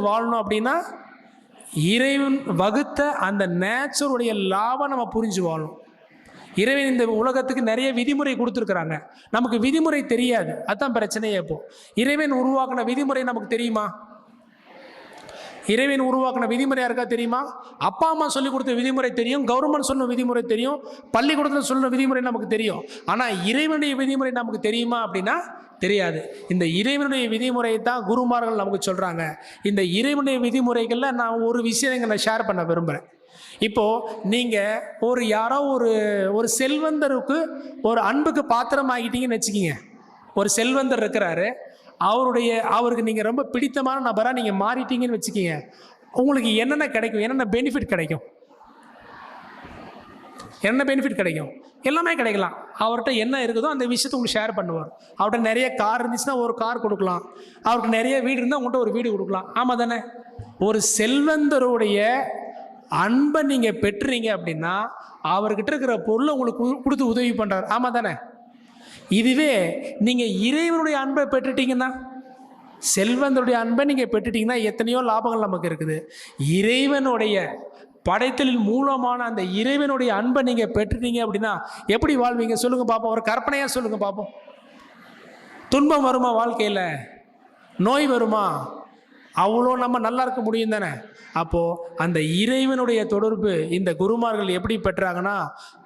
வாழணும் அப்படின்னா இறைவன் வகுத்த அந்த நேச்சருடைய லாபம் நம்ம புரிஞ்சு வாழணும். இறைவன் இந்த உலகத்துக்கு நிறைய விதிமுறை கொடுத்துருக்குறாங்க, நமக்கு விதிமுறை தெரியாது. அதுதான் பிரச்சனையே. இப்போ இறைவன் உருவாக்கின விதிமுறை நமக்கு தெரியுமா? இறைவன் உருவாக்கின விதிமுறை யாருக்கா தெரியுமா? அப்பா அம்மா சொல்லிக் கொடுத்த விதிமுறை தெரியும், கவர்மெண்ட் சொன்ன விதிமுறை தெரியும், பள்ளிக்கூடத்தில் சொன்ன விதிமுறை நமக்கு தெரியும். ஆனால் இறைவனுடைய விதிமுறை நமக்கு தெரியுமா அப்படின்னா தெரியாது. இந்த இறைவனுடைய விதிமுறையை தான் குருமார்கள் நமக்கு சொல்கிறாங்க. இந்த இறைவனுடைய விதிமுறைகளில் நான் ஒரு விஷயம் நான் ஷேர் பண்ண விரும்புகிறேன். இப்போது நீங்கள் யாரோ ஒரு செல்வந்தருக்கு ஒரு அன்புக்கு பாத்திரம் ஆகிட்டீங்கன்னு வச்சுக்கிங்க. ஒரு செல்வந்தர் இருக்கிறாரு, அவருக்கு நீங்கள் ரொம்ப பிடித்தமான நபராக நீங்கள் மாறிட்டீங்கன்னு வச்சுக்கிங்க. உங்களுக்கு என்னென்ன கிடைக்கும்? என்னென்ன பெனிஃபிட் கிடைக்கும்? எல்லாமே கிடைக்கலாம். அவர்கிட்ட என்ன இருக்குதோ அந்த விஷயத்தை உங்களுக்கு ஷேர் பண்ணுவார். அவர்கிட்ட நிறைய கார் இருந்துச்சுன்னா ஒரு கார் கொடுக்கலாம், அவருக்கு நிறைய வீடு இருந்தால் உங்கள்கிட்ட ஒரு வீடு கொடுக்கலாம். ஆமாம் தானே? ஒரு செல்வந்தருடைய அன்பை நீங்கள் பெற்றுறீங்க அப்படின்னா அவர்கிட்ட இருக்கிற பொருளை உங்களுக்கு கொடுத்து உதவி பண்ணுறாரு. ஆமாம் தானே? இதுவே நீங்கள் இறைவனுடைய அன்பை பெற்றுட்டீங்கன்னா, செல்வந்தருடைய அன்பை நீங்கள் பெற்றுட்டீங்கன்னா எத்தனையோ லாபங்கள் நமக்கு இருக்குது. இறைவனுடைய படைத்தலின் மூலமான அந்த இறைவனுடைய அன்பை நீங்கள் பெற்றுட்டீங்க அப்படின்னா எப்படி வாழ்வீங்க சொல்லுங்கள் பார்ப்போம். ஒரு கற்பனையாக சொல்லுங்கள் பார்ப்போம். துன்பம் வருமா? வாழ்க்கையில் நோய் வருமா? அவ்வளோ நம்ம நல்லா இருக்க முடியும் தானே? அப்போது அந்த இறைவனுடைய தொடர்பு இந்த குருமார்கள் எப்படி பெற்றாங்கன்னா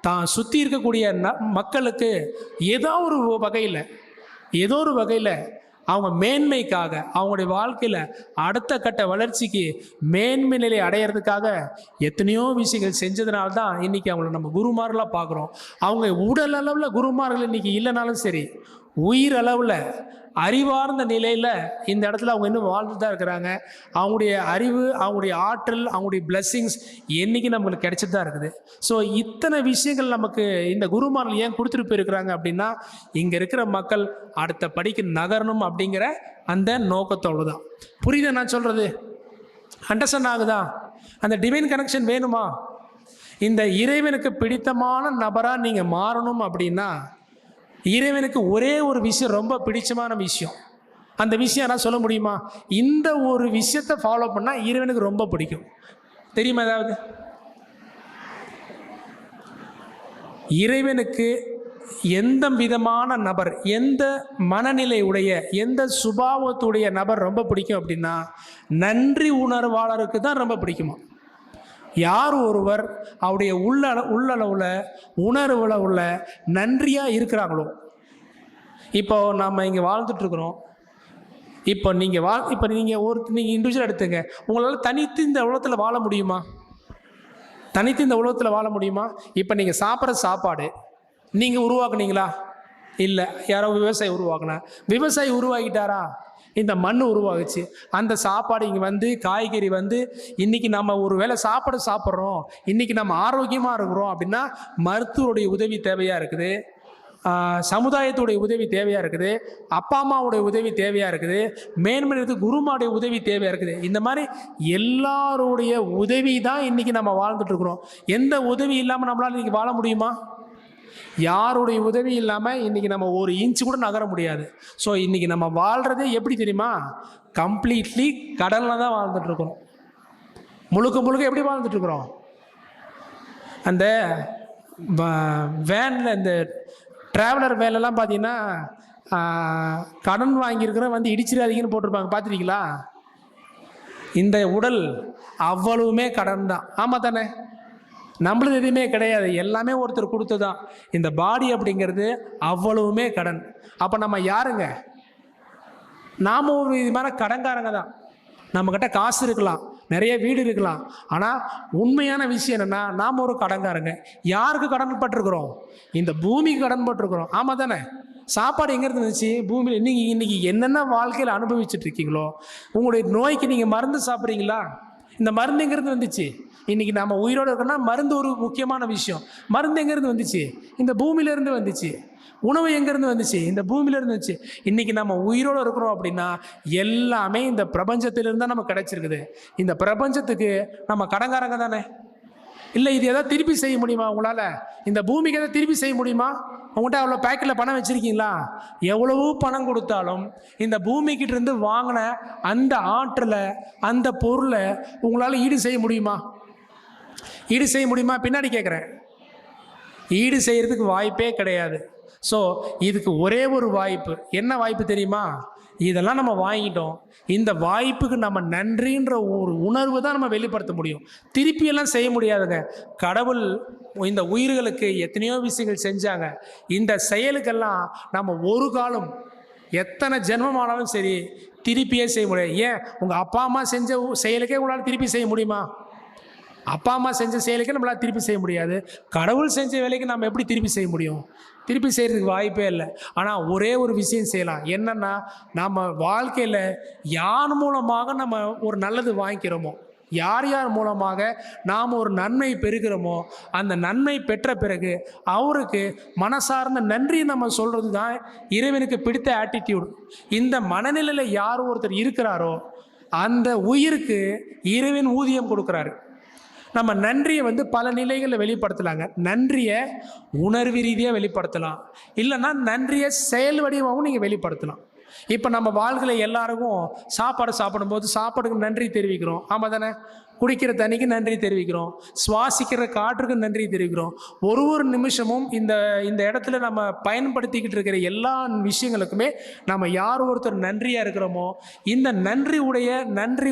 தான் சுற்றி இருக்கக்கூடிய மக்களுக்கு ஏதோ ஒரு வகையில் அவங்க மேன்மைக்காக, அவங்களுடைய வாழ்க்கையில் அடுத்த கட்ட வளர்ச்சிக்கு மேன்மை நிலை அடையிறதுக்காக எத்தனையோ விஷயங்கள் செஞ்சதுனால்தான் இன்றைக்கி அவங்கள நம்ம குருமார்களாக பார்க்குறோம். அவங்க உடல் அளவில் குருமார்கள் இன்றைக்கி இல்லைனாலும் சரி, உயிரளவில் அறிவார்ந்த நிலையில் இந்த இடத்துல அவங்க இன்னும் வாழ்ந்துட்டு தான் இருக்கிறாங்க. அவங்களுடைய அறிவு, அவங்களுடைய ஆற்றல், அவங்களுடைய பிளெஸ்ஸிங்ஸ் என்றைக்கு நம்மளுக்கு கிடைச்சிட்டு தான் இருக்குது. ஸோ இத்தனை விஷயங்கள் நமக்கு இந்த குருமார்கள் ஏன் கொடுத்துட்டு போயிருக்கிறாங்க அப்படின்னா, இங்கே இருக்கிற மக்கள் அடுத்த படிக்கு நகரணும் அப்படிங்கிற அந்த நோக்கத்தோடு தான். புரியுதா நான் சொல்கிறது? அண்டர்ஸ்டாண்ட் ஆகுதா? அந்த டிவைன் கனெக்ஷன் வேணுமா? இந்த இறைவனுக்கு பிடித்தமான நபராக நீங்கள் மாறணும் அப்படின்னா, இறைவனுக்கு ஒரே ஒரு விஷயம் ரொம்ப பிடிச்சமான விஷயம். அந்த விஷயம் என்ன சொல்ல முடியுமா? இந்த ஒரு விஷயத்தை ஃபாலோ பண்ணால் இறைவனுக்கு ரொம்ப பிடிக்கும். தெரியுமா? ஏதாவது இறைவனுக்கு எந்த விதமான நபர், எந்த மனநிலை உடைய, எந்த சுபாவத்துடைய நபர் ரொம்ப பிடிக்கும் அப்படின்னா, நன்றி உணர்வாளருக்கு தான் ரொம்ப பிடிக்குமா. யார் ஒருவர் அவருடைய உள்ளளவில் உணர்வில் உள்ள நன்றியாக இருக்கிறாங்களோ, இப்போ நாம் இங்கே வாழ்ந்துட்டுருக்குறோம். இப்போ நீங்கள் இண்டிவிஜுவல் எடுத்துங்க. உங்களால் தனித்து இந்த உலகத்தில் வாழ முடியுமா? தனித்து இந்த உலகத்தில் வாழ முடியுமா? இப்போ நீங்கள் சாப்பிட்ற சாப்பாடு நீங்கள் உருவாக்குனீங்களா? இல்லை. யாரோ விவசாயி உருவாக்குனா? விவசாயி உருவாக்கிட்டாரா? இந்த மண் உருவாகுச்சு. அந்த சாப்பாடு இங்கே வந்து, காய்கறி வந்து, இன்றைக்கி நம்ம ஒரு வேளை சாப்பாடு சாப்பிட்றோம், இன்றைக்கி நம்ம ஆரோக்கியமாக இருக்கிறோம் அப்படின்னா மருத்துவருடைய உதவி தேவையாக இருக்குது, சமுதாயத்துடைய உதவி தேவையாக இருக்குது, அப்பா அம்மாவுடைய உதவி தேவையாக இருக்குது, மேன்மேலுக்கு குருமாவுடைய உதவி தேவையாக இருக்குது. இந்த மாதிரி எல்லாருடைய உதவி தான் இன்றைக்கி நம்ம வாழ்ந்துட்டுருக்குறோம். எந்த உதவி இல்லாமல் நம்மளால் இன்றைக்கி வாழ முடியுமா? யாருடைய உதவி இல்லாமல் இன்றைக்கி நம்ம ஒரு இன்ச்சு கூட நகர முடியாது. ஸோ இன்றைக்கி நம்ம வாழ்கிறதே எப்படி தெரியுமா? கம்ப்ளீட்லி கடலில் தான் வாழ்ந்துட்டுருக்குறோம். முழுக்க எப்படி வாழ்ந்துட்டுருக்குறோம்? அந்த வேனில், இந்த ட்ராவலர் வேலெல்லாம் பார்த்தீங்கன்னா கடன் வாங்கியிருக்கிற வந்து இடிச்சிடாதீங்கன்னு போட்டிருப்பாங்க, பார்த்துருக்கீங்களா? இந்த உடல் அவ்வளவுமே கடன் தான். ஆமாம் தானே? நம்மளது எதுவுமே கிடையாது, எல்லாமே ஒருத்தர் கொடுத்து தான். இந்த பாடி அப்படிங்கிறது அவ்வளவுமே கடன். அப்போ நம்ம யாருங்க? நாம் ஒரு விதமான கடன்காரங்க தான். நம்மக்கிட்ட காசு இருக்கலாம், நிறைய வீடு இருக்கலாம், ஆனால் உண்மையான விஷயம் என்னென்னா, நாம் ஒரு கடன்காரங்க. யாருக்கு கடன் பட்டிருக்கிறோம்? இந்த பூமிக்கு கடன் பட்டிருக்கிறோம். ஆமாம் தானே? சாப்பாடு எங்கேருந்து இருந்துச்சு? பூமியில். நீங்கள் இன்றைக்கி என்னென்ன வாழ்க்கையில் அனுபவிச்சுட்டு இருக்கீங்களோ, உங்களுடைய நோய்க்கு நீங்கள் மருந்து சாப்பிட்றீங்களா? இந்த மருந்து எங்கேருந்து வந்துச்சு? இன்றைக்கி நம்ம உயிரோடு இருக்கோன்னா மருந்து ஒரு முக்கியமான விஷயம். மருந்து எங்கேருந்து வந்துச்சு? இந்த பூமியிலேருந்து வந்துச்சு. உணவு எங்கேருந்து வந்துச்சு? இந்த பூமியிலேருந்து வந்துச்சு. இன்றைக்கி நம்ம உயிரோடு இருக்கிறோம் அப்படின்னா எல்லாமே இந்த பிரபஞ்சத்திலிருந்து தான் நமக்கு கிடச்சிருக்குது. இந்த பிரபஞ்சத்துக்கு நம்ம கடன்காரங்க தானே? இல்லை, இது எதாவது திருப்பி செய்ய முடியுமா உங்களால்? இந்த பூமிக்கு எதாவது திருப்பி செய்ய முடியுமா? உங்கள்கிட்ட அவ்வளோ பேக்கெட்டில் பணம் வச்சுருக்கீங்களா? எவ்வளவோ பணம் கொடுத்தாலும் இந்த பூமிக்கிட்டேருந்து வாங்கின அந்த ஆற்றலை, அந்த பொருளை உங்களால் ஈடு செய்ய முடியுமா? ஈடு செய்ய முடியுமா? பின்னாடி கேட்குறேன். ஈடு செய்கிறதுக்கு வாய்ப்பே கிடையாது. ஸோ இதுக்கு ஒரே ஒரு வாய்ப்பு. என்ன வாய்ப்பு தெரியுமா? இதெல்லாம் நம்ம வாங்கிட்டோம், இந்த வாய்ப்புக்கு நம்ம நன்றின்ற ஒரு உணர்வு தான் நம்ம வெளிப்படுத்த முடியும். திருப்பியெல்லாம் செய்ய முடியாதுங்க. கடவுள் இந்த உயிர்களுக்கு எத்தனையோ விஷயங்கள் செஞ்சாங்க. இந்த செயலுக்கெல்லாம் நம்ம ஒரு காலம் எத்தனை ஜென்மமானாலும் சரி திருப்பியே செய்ய முடியாது. ஏன்? உங்கள் அப்பா அம்மா செஞ்ச செயலுக்கே உங்களால் திருப்பி செய்ய முடியுமா? அப்பா அம்மா செஞ்ச செயலுக்கு நம்மளால் திருப்பி செய்ய முடியாது. கடவுள் செஞ்ச வேலைக்கு நம்ம எப்படி திருப்பி செய்ய முடியும்? திருப்பி செய்கிறதுக்கு வாய்ப்பே இல்லை. ஆனால் ஒரே ஒரு விஷயம் செய்யலாம். என்னென்னா, நம்ம வாழ்க்கையில் யார் மூலமாக நம்ம ஒரு நல்லது வாங்கிக்கிறோமோ, யார் மூலமாக நாம் ஒரு நன்மை பெறுகிறோமோ, அந்த நன்மை பெற்ற பிறகு அவருக்கு மனசார்ந்த நன்றி நம்ம சொல்கிறது தான் இறைவனுக்கு பிடித்த ஆட்டிடியூட். இந்த மனநிலையில் யார் ஒருத்தர் இருக்கிறாரோ அந்த உயிருக்கு இறைவன் ஊதியம் கொடுக்குறாரு. நம்ம நன்றியை வந்து பல நிலைகளில் வெளிப்படுத்தலாங்க. நன்றியை உணர்வு ரீதியாக வெளிப்படுத்தலாம், இல்லைன்னா நன்றியை செயல் வடிவமாகவும் நீங்கள் வெளிப்படுத்தலாம். இப்போ நம்ம வாழ்க்கையில் எல்லாருக்கும் சாப்பாடு சாப்பிடும்போது சாப்பாடுக்கு நன்றி தெரிவிக்கிறோம். ஆமாம் தானே? குடிக்கிற தண்ணிக்கு நன்றி தெரிவிக்கிறோம், சுவாசிக்கிற காற்றுக்கு நன்றி தெரிவிக்கிறோம். ஒரு நிமிஷமும் இந்த இடத்துல நம்ம பயன்படுத்திக்கிட்டு இருக்கிற எல்லா விஷயங்களுக்குமே நம்ம யார் ஒருத்தர் நன்றியாக இருக்கிறோமோ, இந்த நன்றி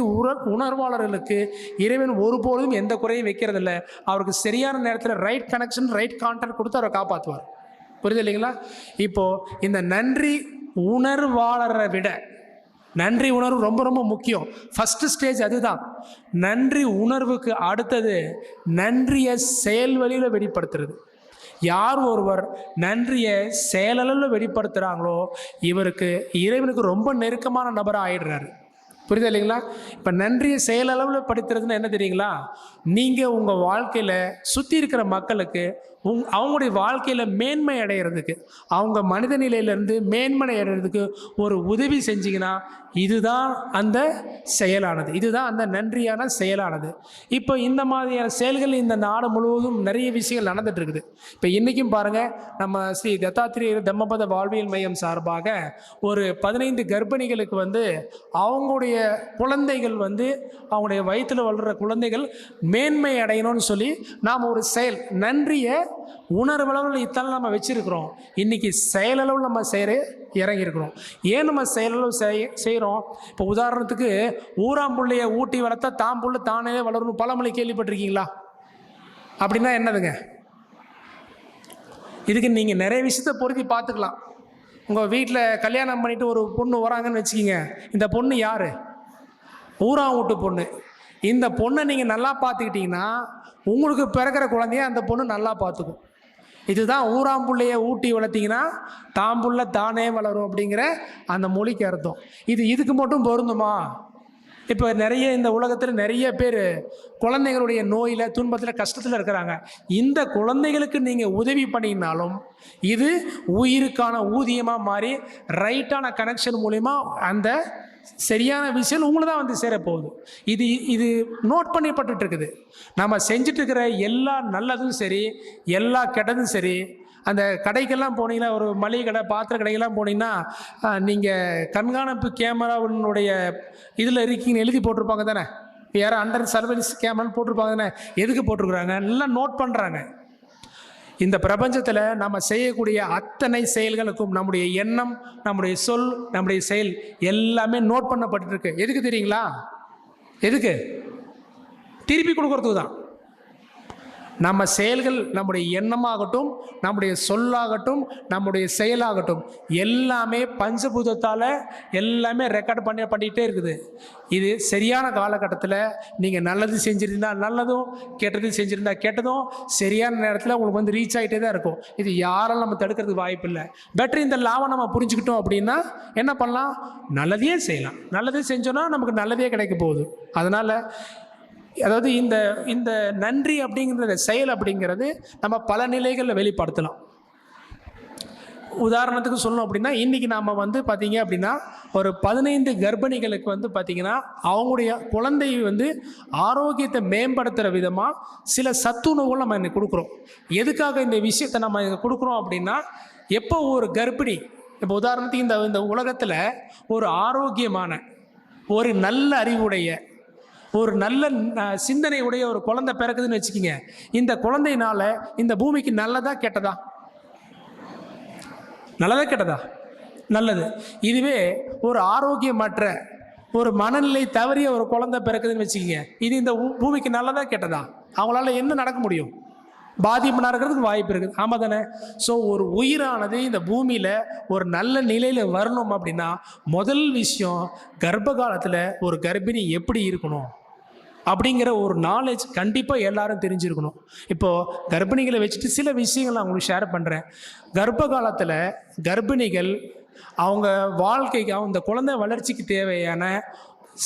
உணர்வாளர்களுக்கு இறைவன் ஒருபோதும் எந்த குறையும் வைக்கிறதில்ல. அவருக்கு சரியான நேரத்தில் ரைட் கனெக்ஷன், ரைட் கான்டாக்ட் கொடுத்து அவரை காப்பாற்றுவார். புரியுது இல்லைங்களா? இப்போது இந்த நன்றி உணர்வாளரை விட நன்றி உணர்வு ரொம்ப ரொம்ப முக்கியம். ஃபஸ்ட்டு ஸ்டேஜ் அதுதான். நன்றி உணர்வுக்கு அடுத்தது நன்றியை செயல் வழியில் வெளிப்படுத்துறது. யார் ஒருவர் நன்றியை செயலளவில் வெளிப்படுத்துகிறாங்களோ இவருக்கு இறைவனுக்கு ரொம்ப நெருக்கமான நபராக ஆயிடுறாரு. புரியுது இல்லைங்களா? இப்போ நன்றியை செயலளவில் படுத்துறதுன்னு என்ன தெரியுங்களா? நீங்கள் உங்கள் வாழ்க்கையில் சுற்றி இருக்கிற மக்களுக்கு அவங்களுடைய வாழ்க்கையில் மேன்மை அடைகிறதுக்கு, அவங்க மனித நிலையிலேருந்து மேன்மை அடைகிறதுக்கு ஒரு உதவி செஞ்சிங்கன்னா இதுதான் அந்த செயலானது, இதுதான் அந்த நன்றியான செயலானது. இப்போ இந்த மாதிரியான செயல்கள் இந்த நாடு முழுவதும் நிறைய விஷயங்கள் நடந்துட்டு இருக்குது. இப்போ இன்றைக்கும் பாருங்கள், நம்ம ஸ்ரீ தத்தாத்திரேயர் தம்மபத வாழ்வியல் மையம் சார்பாக ஒரு 15 கர்ப்பிணிகளுக்கு அவங்களுடைய குழந்தைகள் அவங்களுடைய வயிற்றில் வளர்கிற குழந்தைகள் மேன்மை அடையணும்னு சொல்லி நாம் ஒரு செயல் நன்றியை உணர்வளவில் இத்தனை நம்ம வச்சிருக்கிறோம். இன்னைக்கு செயலளவில் நம்ம இறங்கியிருக்கிறோம். ஏன் நம்ம செயலளவு செய்கிறோம்? இப்போ உதாரணத்துக்கு ஊராம்புள்ளைய ஊட்டி வளர்த்தா தாம்புள்ள தானே வளரணும் பழமொழி கேள்விப்பட்டிருக்கீங்களா? அப்படின்னா என்னதுங்க? இதுக்கு நீங்கள் நிறைய விஷயத்தை பொருத்தி பார்த்துக்கலாம். உங்கள் வீட்டில் கல்யாணம் பண்ணிட்டு ஒரு பொண்ணு வராங்கன்னு வச்சுக்கிங்க. இந்த பொண்ணு யார்? ஊரா வீட்டு பொண்ணு. இந்த பொண்ணை நீங்கள் நல்லா பார்த்துக்கிட்டிங்கன்னா உங்களுக்கு பிறக்கிற குழந்தைய அந்த பொண்ணு நல்லா பார்த்துக்கும். இதுதான் ஊராம்புள்ளைய ஊட்டி வளர்த்திங்கன்னா தாம்புள்ள தானே வளரும் அப்படிங்கிற அந்த மொழிக்கு அர்த்தம். இதுக்கு மட்டும் பொருந்துமா? இப்போ நிறைய இந்த உலகத்தில் நிறைய பேர் குழந்தைகளுடைய நோயில் துன்பத்தில் கஷ்டத்தில் இருக்கிறாங்க. இந்த குழந்தைகளுக்கு நீங்கள் உதவி பண்ணினாலும் இது உயிருக்கான ஊதியமாக மாறி ரைட்டான கனெக்ஷன் மூலிமா அந்த சரியான விஷயம் உங்களை தான் சேரப்போகுது. இது நோட் பண்ணப்பட்டு இருக்குது. நம்ம செஞ்சுட்டு இருக்கிற எல்லா நல்லதும் சரி, எல்லா கெட்டதும் சரி. அந்த கடைக்கெல்லாம் போனீங்கன்னா, ஒரு மளிகை கடை பாத்திர கடைக்கெல்லாம் போனீங்கன்னா நீங்கள் கண்காணிப்பு கேமராவினுடைய இதில் இருக்கீங்கன்னு எழுதி போட்டிருப்பாங்க தானே? யாரும் அண்டர் சர்வீஸ் கேமரான்னு போட்டிருப்பாங்க தானே? எதுக்கு போட்டிருக்குறாங்க? நல்லா நோட் பண்ணுறாங்க. இந்த பிரபஞ்சத்தில் நம்ம செய்யக்கூடிய அத்தனை செயல்களுக்கும் நம்முடைய எண்ணம், நம்முடைய சொல், நம்முடைய செயல் எல்லாமே நோட் பண்ணப்பட்டு இருக்கு. எதுக்கு தெரியுங்களா? எதுக்கு? திருப்பி கொடுக்கறதுக்கு தான். நம்ம செயல்கள், நம்முடைய எண்ணமாகட்டும், நம்முடைய சொல்லாகட்டும், நம்முடைய செயலாகட்டும் எல்லாமே பஞ்சபூதத்தால் எல்லாமே ரெக்கார்ட் பண்ணிகிட்டே இருக்குது. இது சரியான காலகட்டத்தில் நீங்கள் நல்லது செஞ்சுருந்தா நல்லதும், கெட்டது செஞ்சுருந்தா கெட்டதும் சரியான நேரத்தில் உங்களுக்கு ரீச் ஆகிட்டே தான் இருக்கும். இது யாராலும் நம்ம தடுக்கிறதுக்கு வாய்ப்பு இல்லை. பெட்டர் இந்த லாவை நம்ம புரிஞ்சுக்கிட்டோம் அப்படின்னா என்ன பண்ணலாம்? நல்லதையே செய்யலாம். நல்லதே செஞ்சோன்னா நமக்கு நல்லதே கிடைக்க போகுது. அதனால் அதாவது இந்த நன்றி அப்படிங்கிற செயல் அப்படிங்கிறது நம்ம பல நிலைகளில் வெளிப்படுத்தலாம். உதாரணத்துக்கு சொல்லணும் அப்படின்னா, இன்றைக்கி நாம் பார்த்தீங்க அப்படின்னா ஒரு 15 கர்ப்பிணிகளுக்கு பார்த்திங்கன்னா அவங்களுடைய குழந்தை ஆரோக்கியத்தை மேம்படுத்துகிற விதமாக சில சத்துணவுகள் நம்ம இன்னைக்கு கொடுக்குறோம். எதுக்காக இந்த விஷயத்தை நம்ம கொடுக்குறோம் அப்படின்னா, எப்போ ஒரு கர்ப்பிணி, இப்போ உதாரணத்துக்கு இந்த உலகத்தில் ஒரு ஆரோக்கியமான, ஒரு நல்ல அறிவுடைய, ஒரு நல்ல சிந்தனை உடைய ஒரு குழந்தை பிறக்குதுன்னு வச்சுக்கிங்க. இந்த குழந்தையினால இந்த பூமிக்கு நல்லதா கெட்டதா? நல்லதா கெட்டதா? நல்லது. இதுவே ஒரு ஆரோக்கியமற்ற, ஒரு மனநிலை தவறிய ஒரு குழந்தை பிறக்குதுன்னு வச்சுக்கிங்க. இது இந்த பூமிக்கு நல்லதா கெட்டதா? அவங்களால என்ன நடக்க முடியும்? பாதிப்பு நடக்கிறதுக்கு வாய்ப்பு இருக்குது. ஆமாம் தானே? ஸோ ஒரு உயிரானது இந்த பூமியில் ஒரு நல்ல நிலையில் வரணும் அப்படின்னா முதல் விஷயம், கர்ப்ப காலத்தில் ஒரு கர்ப்பிணி எப்படி இருக்கணும் அப்படிங்கிற ஒரு நாலேஜ் கண்டிப்பாக எல்லாரும் தெரிஞ்சிருக்கணும். இப்போது கர்ப்பிணிகளை வச்சுட்டு சில விஷயங்கள் நான் உங்களுக்கு ஷேர் பண்ணுறேன். கர்ப்ப காலத்தில் கர்ப்பிணிகள் அவங்க வாழ்க்கைக்கு, அவங்க குழந்தை வளர்ச்சிக்கு தேவையான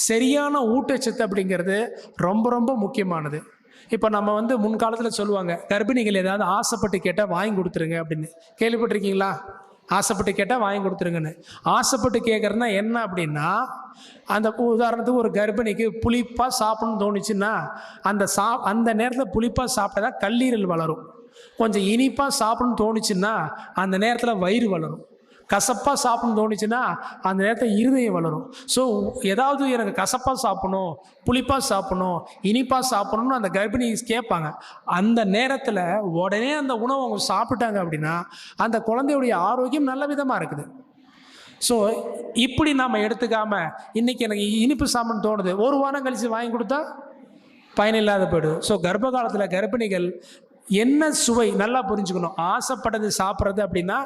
சரியான ஊட்டச்சத்து அப்படிங்கிறது ரொம்ப ரொம்ப முக்கியமானது. இப்போ நம்ம முன்காலத்தில் சொல்லுவாங்க, கர்ப்பிணிகள் ஏதாவது ஆசைப்பட்டு கேட்டால் வாங்கி கொடுத்துருங்க அப்படின்னு. கேள்விப்பட்டிருக்கீங்களா? ஆசைப்பட்டு கேட்டால் வாங்கி கொடுத்துருங்கன்னு. ஆசைப்பட்டு கேட்குறதுனா என்ன அப்படின்னா, அந்த உதாரணத்துக்கு ஒரு கர்ப்பிணிக்கு புளிப்பாக சாப்பிடணும்னு தோணுச்சுன்னா அந்த நேரத்தில் புளிப்பாக சாப்பிட்டா தான் கல்லீரல் வளரும். கொஞ்சம் இனிப்பாக சாப்பிடணும்னு தோணுச்சுன்னா அந்த நேரத்தில் வயிறு வளரும். கசப்பாக சாப்பிடணும்னு தோணுச்சுன்னா அந்த நேரத்தில் இருதயம் வளரும். ஸோ ஏதாவது எனக்கு கசப்பாக சாப்பிடணும், புளிப்பாக சாப்பிடணும், இனிப்பாக சாப்பிடணும்னு அந்த கர்ப்பிணி கேட்பாங்க. அந்த நேரத்தில் உடனே அந்த உணவை அவங்க சாப்பிட்டாங்க அப்படின்னா அந்த குழந்தையுடைய ஆரோக்கியம் நல்ல விதமாக இருக்குது. ஸோ இப்படி நாம் எடுத்துக்காமல் இன்றைக்கி எனக்கு இனிப்பு சாப்பிடணும்னு தோணுது, ஒரு வாரம் கழித்து வாங்கி கொடுத்தா பயனில்லாத போய்டும். ஸோ கர்ப்ப காலத்தில் கர்ப்பிணிகள் என்ன சுவை நல்லா புரிஞ்சுக்கணும். ஆசைப்பட்டது சாப்பிட்றது அப்படின்னா,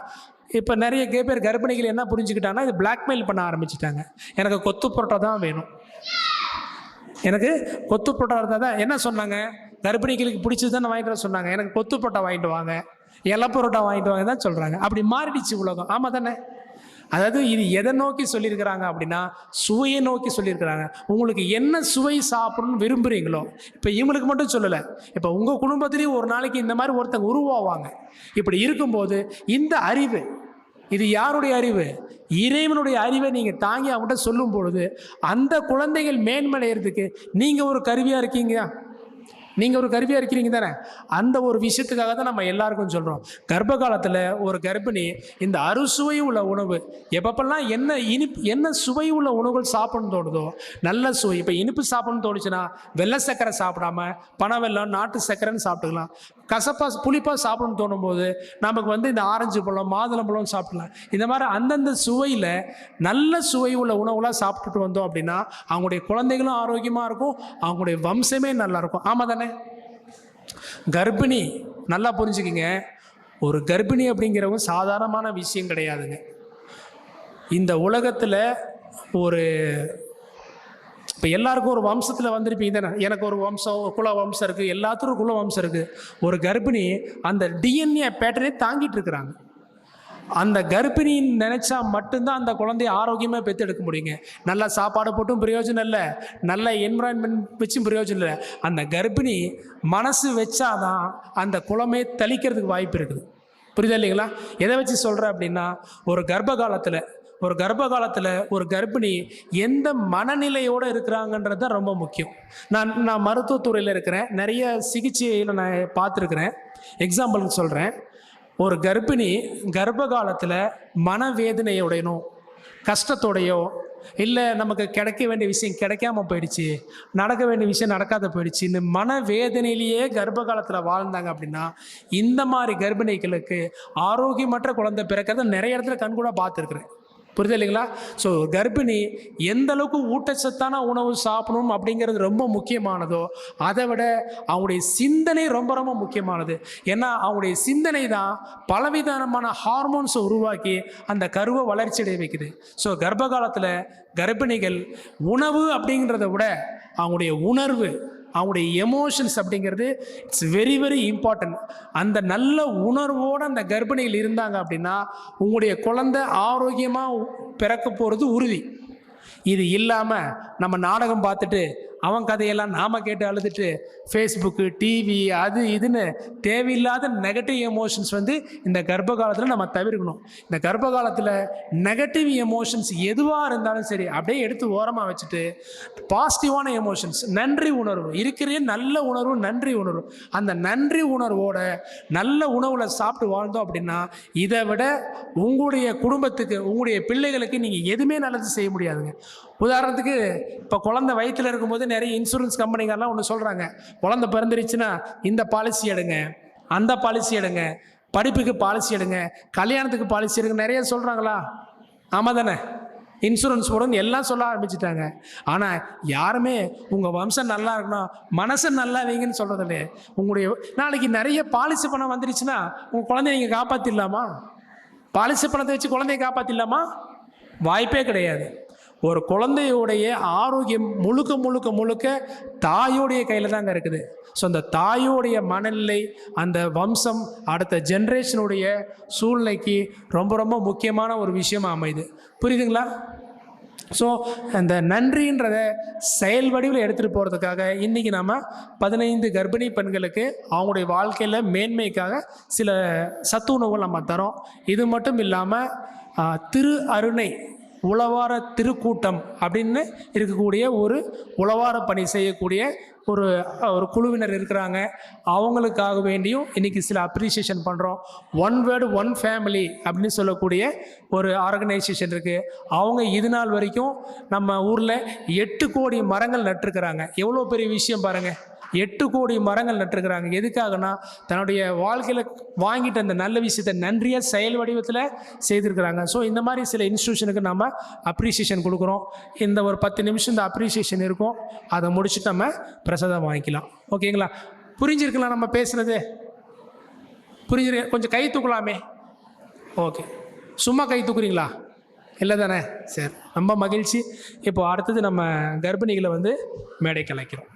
இப்போ நிறைய பேர் கர்ப்பிணிகள் என்ன புரிஞ்சுக்கிட்டாங்கன்னா, இது பிளாக்மெயில் பண்ண ஆரம்பிச்சிட்டாங்க. எனக்கு கொத்து புரோட்டா தான் வேணும், எனக்கு கொத்து புரோட்டா இருந்தால் தான். என்ன சொன்னாங்க? கர்ப்பிணிகளுக்கு பிடிச்சது தானே வாங்கிட்டு வர சொன்னாங்க. எனக்கு கொத்து புரோட்டா வாங்கிட்டு வாங்க, இலை பரோட்டா வாங்கிட்டு வாங்க தான் சொல்கிறாங்க. அப்படி மாறிடுச்சு உலகம். ஆமாம் தானே? அதாவது இது எதை நோக்கி சொல்லியிருக்கிறாங்க அப்படின்னா சுவையை நோக்கி சொல்லியிருக்கிறாங்க. உங்களுக்கு என்ன சுவை சாப்பிடணும்னு விரும்புகிறீங்களோ, இப்போ இவங்களுக்கு மட்டும் சொல்லலை, இப்போ உங்கள் குடும்பத்திலேயும் ஒரு நாளைக்கு இந்த மாதிரி ஒருத்தங்க உருவாவாங்க. இப்படி இருக்கும்போது இந்த அறிவு, இது யாருடைய அறிவு? இறைவனுடைய அறிவை நீங்கள் தாங்கி அவங்கள்ட்ட சொல்லும் பொழுது அந்த குழந்தைகள் மேன்மடைகிறதுக்கு நீங்கள் ஒரு கருவியாக இருக்கீங்க. நீங்கள் ஒரு கருவியாக இருக்கிறீங்க தானே? அந்த ஒரு விஷயத்துக்காக தான் நம்ம எல்லாருக்கும் சொல்கிறோம். கர்ப்ப காலத்தில் ஒரு கர்ப்பிணி இந்த அறுசுவை உள்ள உணவு எப்பப்பெல்லாம் என்ன சுவை உள்ள உணவுகள் சாப்பிடணும்னு தோணுதோ, நல்ல சுவை. இப்போ இனிப்பு சாப்பிடணும்னு தோணுச்சுன்னா வெள்ளை சர்க்கரை சாப்பிடாம பனை வெல்லம், நாட்டு சர்க்கரைன்னு சாப்பிட்டுக்கலாம். கசப்பாக புளிப்பாக சாப்பிடணும்னு தோணும் போது நமக்கு இந்த ஆரஞ்சு பழம், மாதுளம்பழம் சாப்பிடலாம். இந்த மாதிரி அந்தந்த சுவையில் நல்ல சுவை உள்ள உணவுலாம் சாப்பிட்டுட்டு வந்தோம் அப்படின்னா அவங்களுடைய குழந்தைகளும் ஆரோக்கியமாக இருக்கும், அவங்களுடைய வம்சமே நல்லா இருக்கும். ஆமாம் தானே? கர்ப்பிணி நல்லா புரிஞ்சுக்கிங்க, ஒரு கர்ப்பிணி அப்படிங்கிறவங்க சாதாரணமான விஷயம் கிடையாதுங்க. இந்த உலகத்தில் ஒரு இப்போ எல்லாருக்கும் ஒரு வம்சத்தில் வந்திருப்பீங்க தானே? எனக்கு ஒரு வம்சம், குல வம்சம் இருக்குது, எல்லாத்துக்கும் குல வம்சம் இருக்குது. ஒரு கர்ப்பிணி அந்த டிஎன்ஏ பேட்டர்னே தாங்கிட்டு இருக்கிறாங்க. அந்த கர்ப்பிணின்னு நினச்சா மட்டும்தான் அந்த குழந்தைய ஆரோக்கியமாக பெற்றெடுக்க முடியுங்க. நல்லா சாப்பாடு போட்டும் பிரயோஜனம் இல்லை, நல்ல என்விரான்மெண்ட் வச்சும் பிரயோஜனம் இல்லை. அந்த கர்ப்பிணி மனசு வச்சாதான் அந்த குளமே தளிக்கிறதுக்கு வாய்ப்பு இருக்குது. புரியுதா இல்லைங்களா? எதை வச்சு சொல்கிறேன் அப்படின்னா, ஒரு கர்ப்ப காலத்தில் ஒரு கர்ப்பிணி எந்த மனநிலையோடு இருக்கிறாங்கன்றது தான் ரொம்ப முக்கியம். நான் மருத்துவத்துறையில் இருக்கிறேன், நிறைய சிகிச்சையில் நான் பார்த்துருக்குறேன். எக்ஸாம்பிளுக்கு சொல்கிறேன். ஒரு கர்ப்பிணி கர்ப்ப காலத்தில் மனவேதனையோடையோ கஷ்டத்தோடையோ, இல்லை நமக்கு கிடைக்க வேண்டிய விஷயம் கிடைக்காம போயிடுச்சு, நடக்க வேண்டிய விஷயம் நடக்காத போயிடுச்சு, இந்த மனவேதனையிலேயே கர்ப்ப காலத்தில் வாழ்ந்தாங்க அப்படின்னா இந்த மாதிரி கர்ப்பிணிகளுக்கு ஆரோக்கியமற்ற குழந்தை பிறக்கிறத நிறைய இடத்துல கண்கூட பார்த்துருக்குறேன். புரியுது இல்லைங்களா? ஸோ கர்ப்பிணி எந்த அளவுக்கு ஊட்டச்சத்தான உணவு சாப்பிடணும் அப்படிங்கிறது ரொம்ப முக்கியமானதோ அதை விட அவங்களுடைய சிந்தனை ரொம்ப ரொம்ப முக்கியமானது. ஏன்னா அவங்களுடைய சிந்தனை தான் பலவிதமான ஹார்மோன்ஸை உருவாக்கி அந்த கருவை வளர்ச்சி அடைய வைக்குது. ஸோ கர்ப்ப காலத்தில் கர்ப்பிணிகள் உணவு அப்படிங்கிறத விட அவங்களுடைய உணர்வு, அவங்களுடைய எமோஷன்ஸ் அப்படிங்கிறது இட்ஸ் வெரி வெரி இம்பார்ட்டன்ட். அந்த நல்ல உணர்வோடு அந்த கர்ப்பிணிகள் இருந்தாங்க அப்படின்னா உங்களுடைய குழந்தை ஆரோக்கியமாக பிறக்க போகிறது உறுதி. இது இல்லாமல் நம்ம நாடகம் பார்த்துட்டு அவன் கதையெல்லாம் நாம் கேட்டு அழுதுட்டு ஃபேஸ்புக்கு, டிவி, அது இதுன்னு தேவையில்லாத நெகட்டிவ் எமோஷன்ஸ் இந்த கர்ப்ப காலத்தில் நம்ம தவிர்க்கணும். இந்த கர்ப்ப காலத்தில் நெகட்டிவ் எமோஷன்ஸ் எதுவாக இருந்தாலும் சரி அப்படியே எடுத்து ஓரமாக வச்சுட்டு பாசிட்டிவான எமோஷன்ஸ், நன்றி உணர்வு, இருக்கிற நல்ல உணர்வு, நன்றி உணர்வு, அந்த நன்றி உணர்வோட நல்ல உணவில் சாப்பிட்டு வாழ்ந்தோம் அப்படின்னா இதை விட உங்களுடைய குடும்பத்துக்கு, உங்களுடைய பிள்ளைகளுக்கு நீங்கள் எதுவுமே நல்லது செய்ய முடியாதுங்க. உதாரணத்துக்கு இப்போ குழந்தை வயிற்றில் இருக்கும்போது நிறைய இன்சூரன்ஸ் கம்பெனிகள்லாம் ஒன்று சொல்கிறாங்க, குழந்தை பிறந்துருச்சுன்னா இந்த பாலிசி எடுங்க, அந்த பாலிசி எடுங்க, படிப்புக்கு பாலிசி எடுங்க, கல்யாணத்துக்கு பாலிசி எடுங்க, நிறைய சொல்கிறாங்களா? ஆமாம் தானே? இன்சூரன்ஸ் போடணும்னு எல்லாம் சொல்ல ஆரம்பிச்சிட்டாங்க. ஆனால் யாருமே உங்கள் வம்சம் நல்லா இருக்கணும், மனசை நல்லா வைங்கன்னு சொல்கிறது இல்லையே. உங்களுடைய நாளைக்கு நிறைய பாலிசி பணம் வந்துருச்சுன்னா உங்கள் குழந்தைய நீங்கள் காப்பாற்றிடலாமா? பாலிசி பணத்தை வச்சு குழந்தைய காப்பாற்றிடலாமா? வாய்ப்பே கிடையாது. ஒரு குழந்தையோடைய ஆரோக்கியம் முழுக்க முழுக்க முழுக்க தாயோடைய கையில் தாங்க இருக்குது. ஸோ அந்த தாயோடைய மனநிலை, அந்த வம்சம், அடுத்த ஜென்ரேஷனுடைய சூழ்நிலைக்கு ரொம்ப ரொம்ப முக்கியமான ஒரு விஷயமா அமையுது. புரியுதுங்களா? ஸோ அந்த நன்றின்றதை செயல் வடிவில் எடுத்துகிட்டு போகிறதுக்காக இன்றைக்கி நம்ம 15 கர்ப்பிணி பெண்களுக்கு அவங்களுடைய வாழ்க்கையில் மேன்மைக்காக சில சத்து உணவுகள் நம்ம தரோம். இது மட்டும் இல்லாமல் திரு அருணை உளவார திருக்கூட்டம் அப்படின்னு இருக்கக்கூடிய ஒரு உளவார பணி செய்யக்கூடிய ஒரு குழுவினர் இருக்கிறாங்க. அவங்களுக்காக வேண்டியும் இன்றைக்கி சில அப்ரிசியேஷன் பண்ணுறோம். ஒன் வேர்டு ஒன் ஃபேமிலி அப்படின்னு சொல்லக்கூடிய ஒரு ஆர்கனைசேஷன் இருக்குது. அவங்க இது நாள் வரைக்கும் நம்ம ஊரில் 8 கோடி மரங்கள் நட்டுருக்கிறாங்க. எவ்வளோ பெரிய விஷயம் பாருங்கள். 8 கோடி மரங்கள் நட்டுருக்கிறாங்க. எதுக்காகனா தன்னுடைய வாழ்க்கையில் வாங்கிட்டு அந்த நல்ல விஷயத்தை நன்றியாக செயல் வடிவத்தில் செய்திருக்கிறாங்க. ஸோ இந்த மாதிரி சில இன்ஸ்டியூஷனுக்கு நம்ம அப்ரிசியேஷன் கொடுக்குறோம். இந்த ஒரு 10 நிமிஷம் இந்த அப்ரிசியேஷன் இருக்கும், அதை முடிச்சுட்டு நம்ம பிரசாதம் வாங்கிக்கலாம். ஓகேங்களா? புரிஞ்சிருக்கலாம் நம்ம பேசுகிறது? புரிஞ்சிரு? கொஞ்சம் கை தூக்கலாமே. ஓகே, சும்மா கை தூக்குறீங்களா? இல்லை தானே? சரி, ரொம்ப மகிழ்ச்சி. இப்போ அடுத்தது நம்ம கர்ப்பிணிகளை மேடை கலைக்கிறோம்.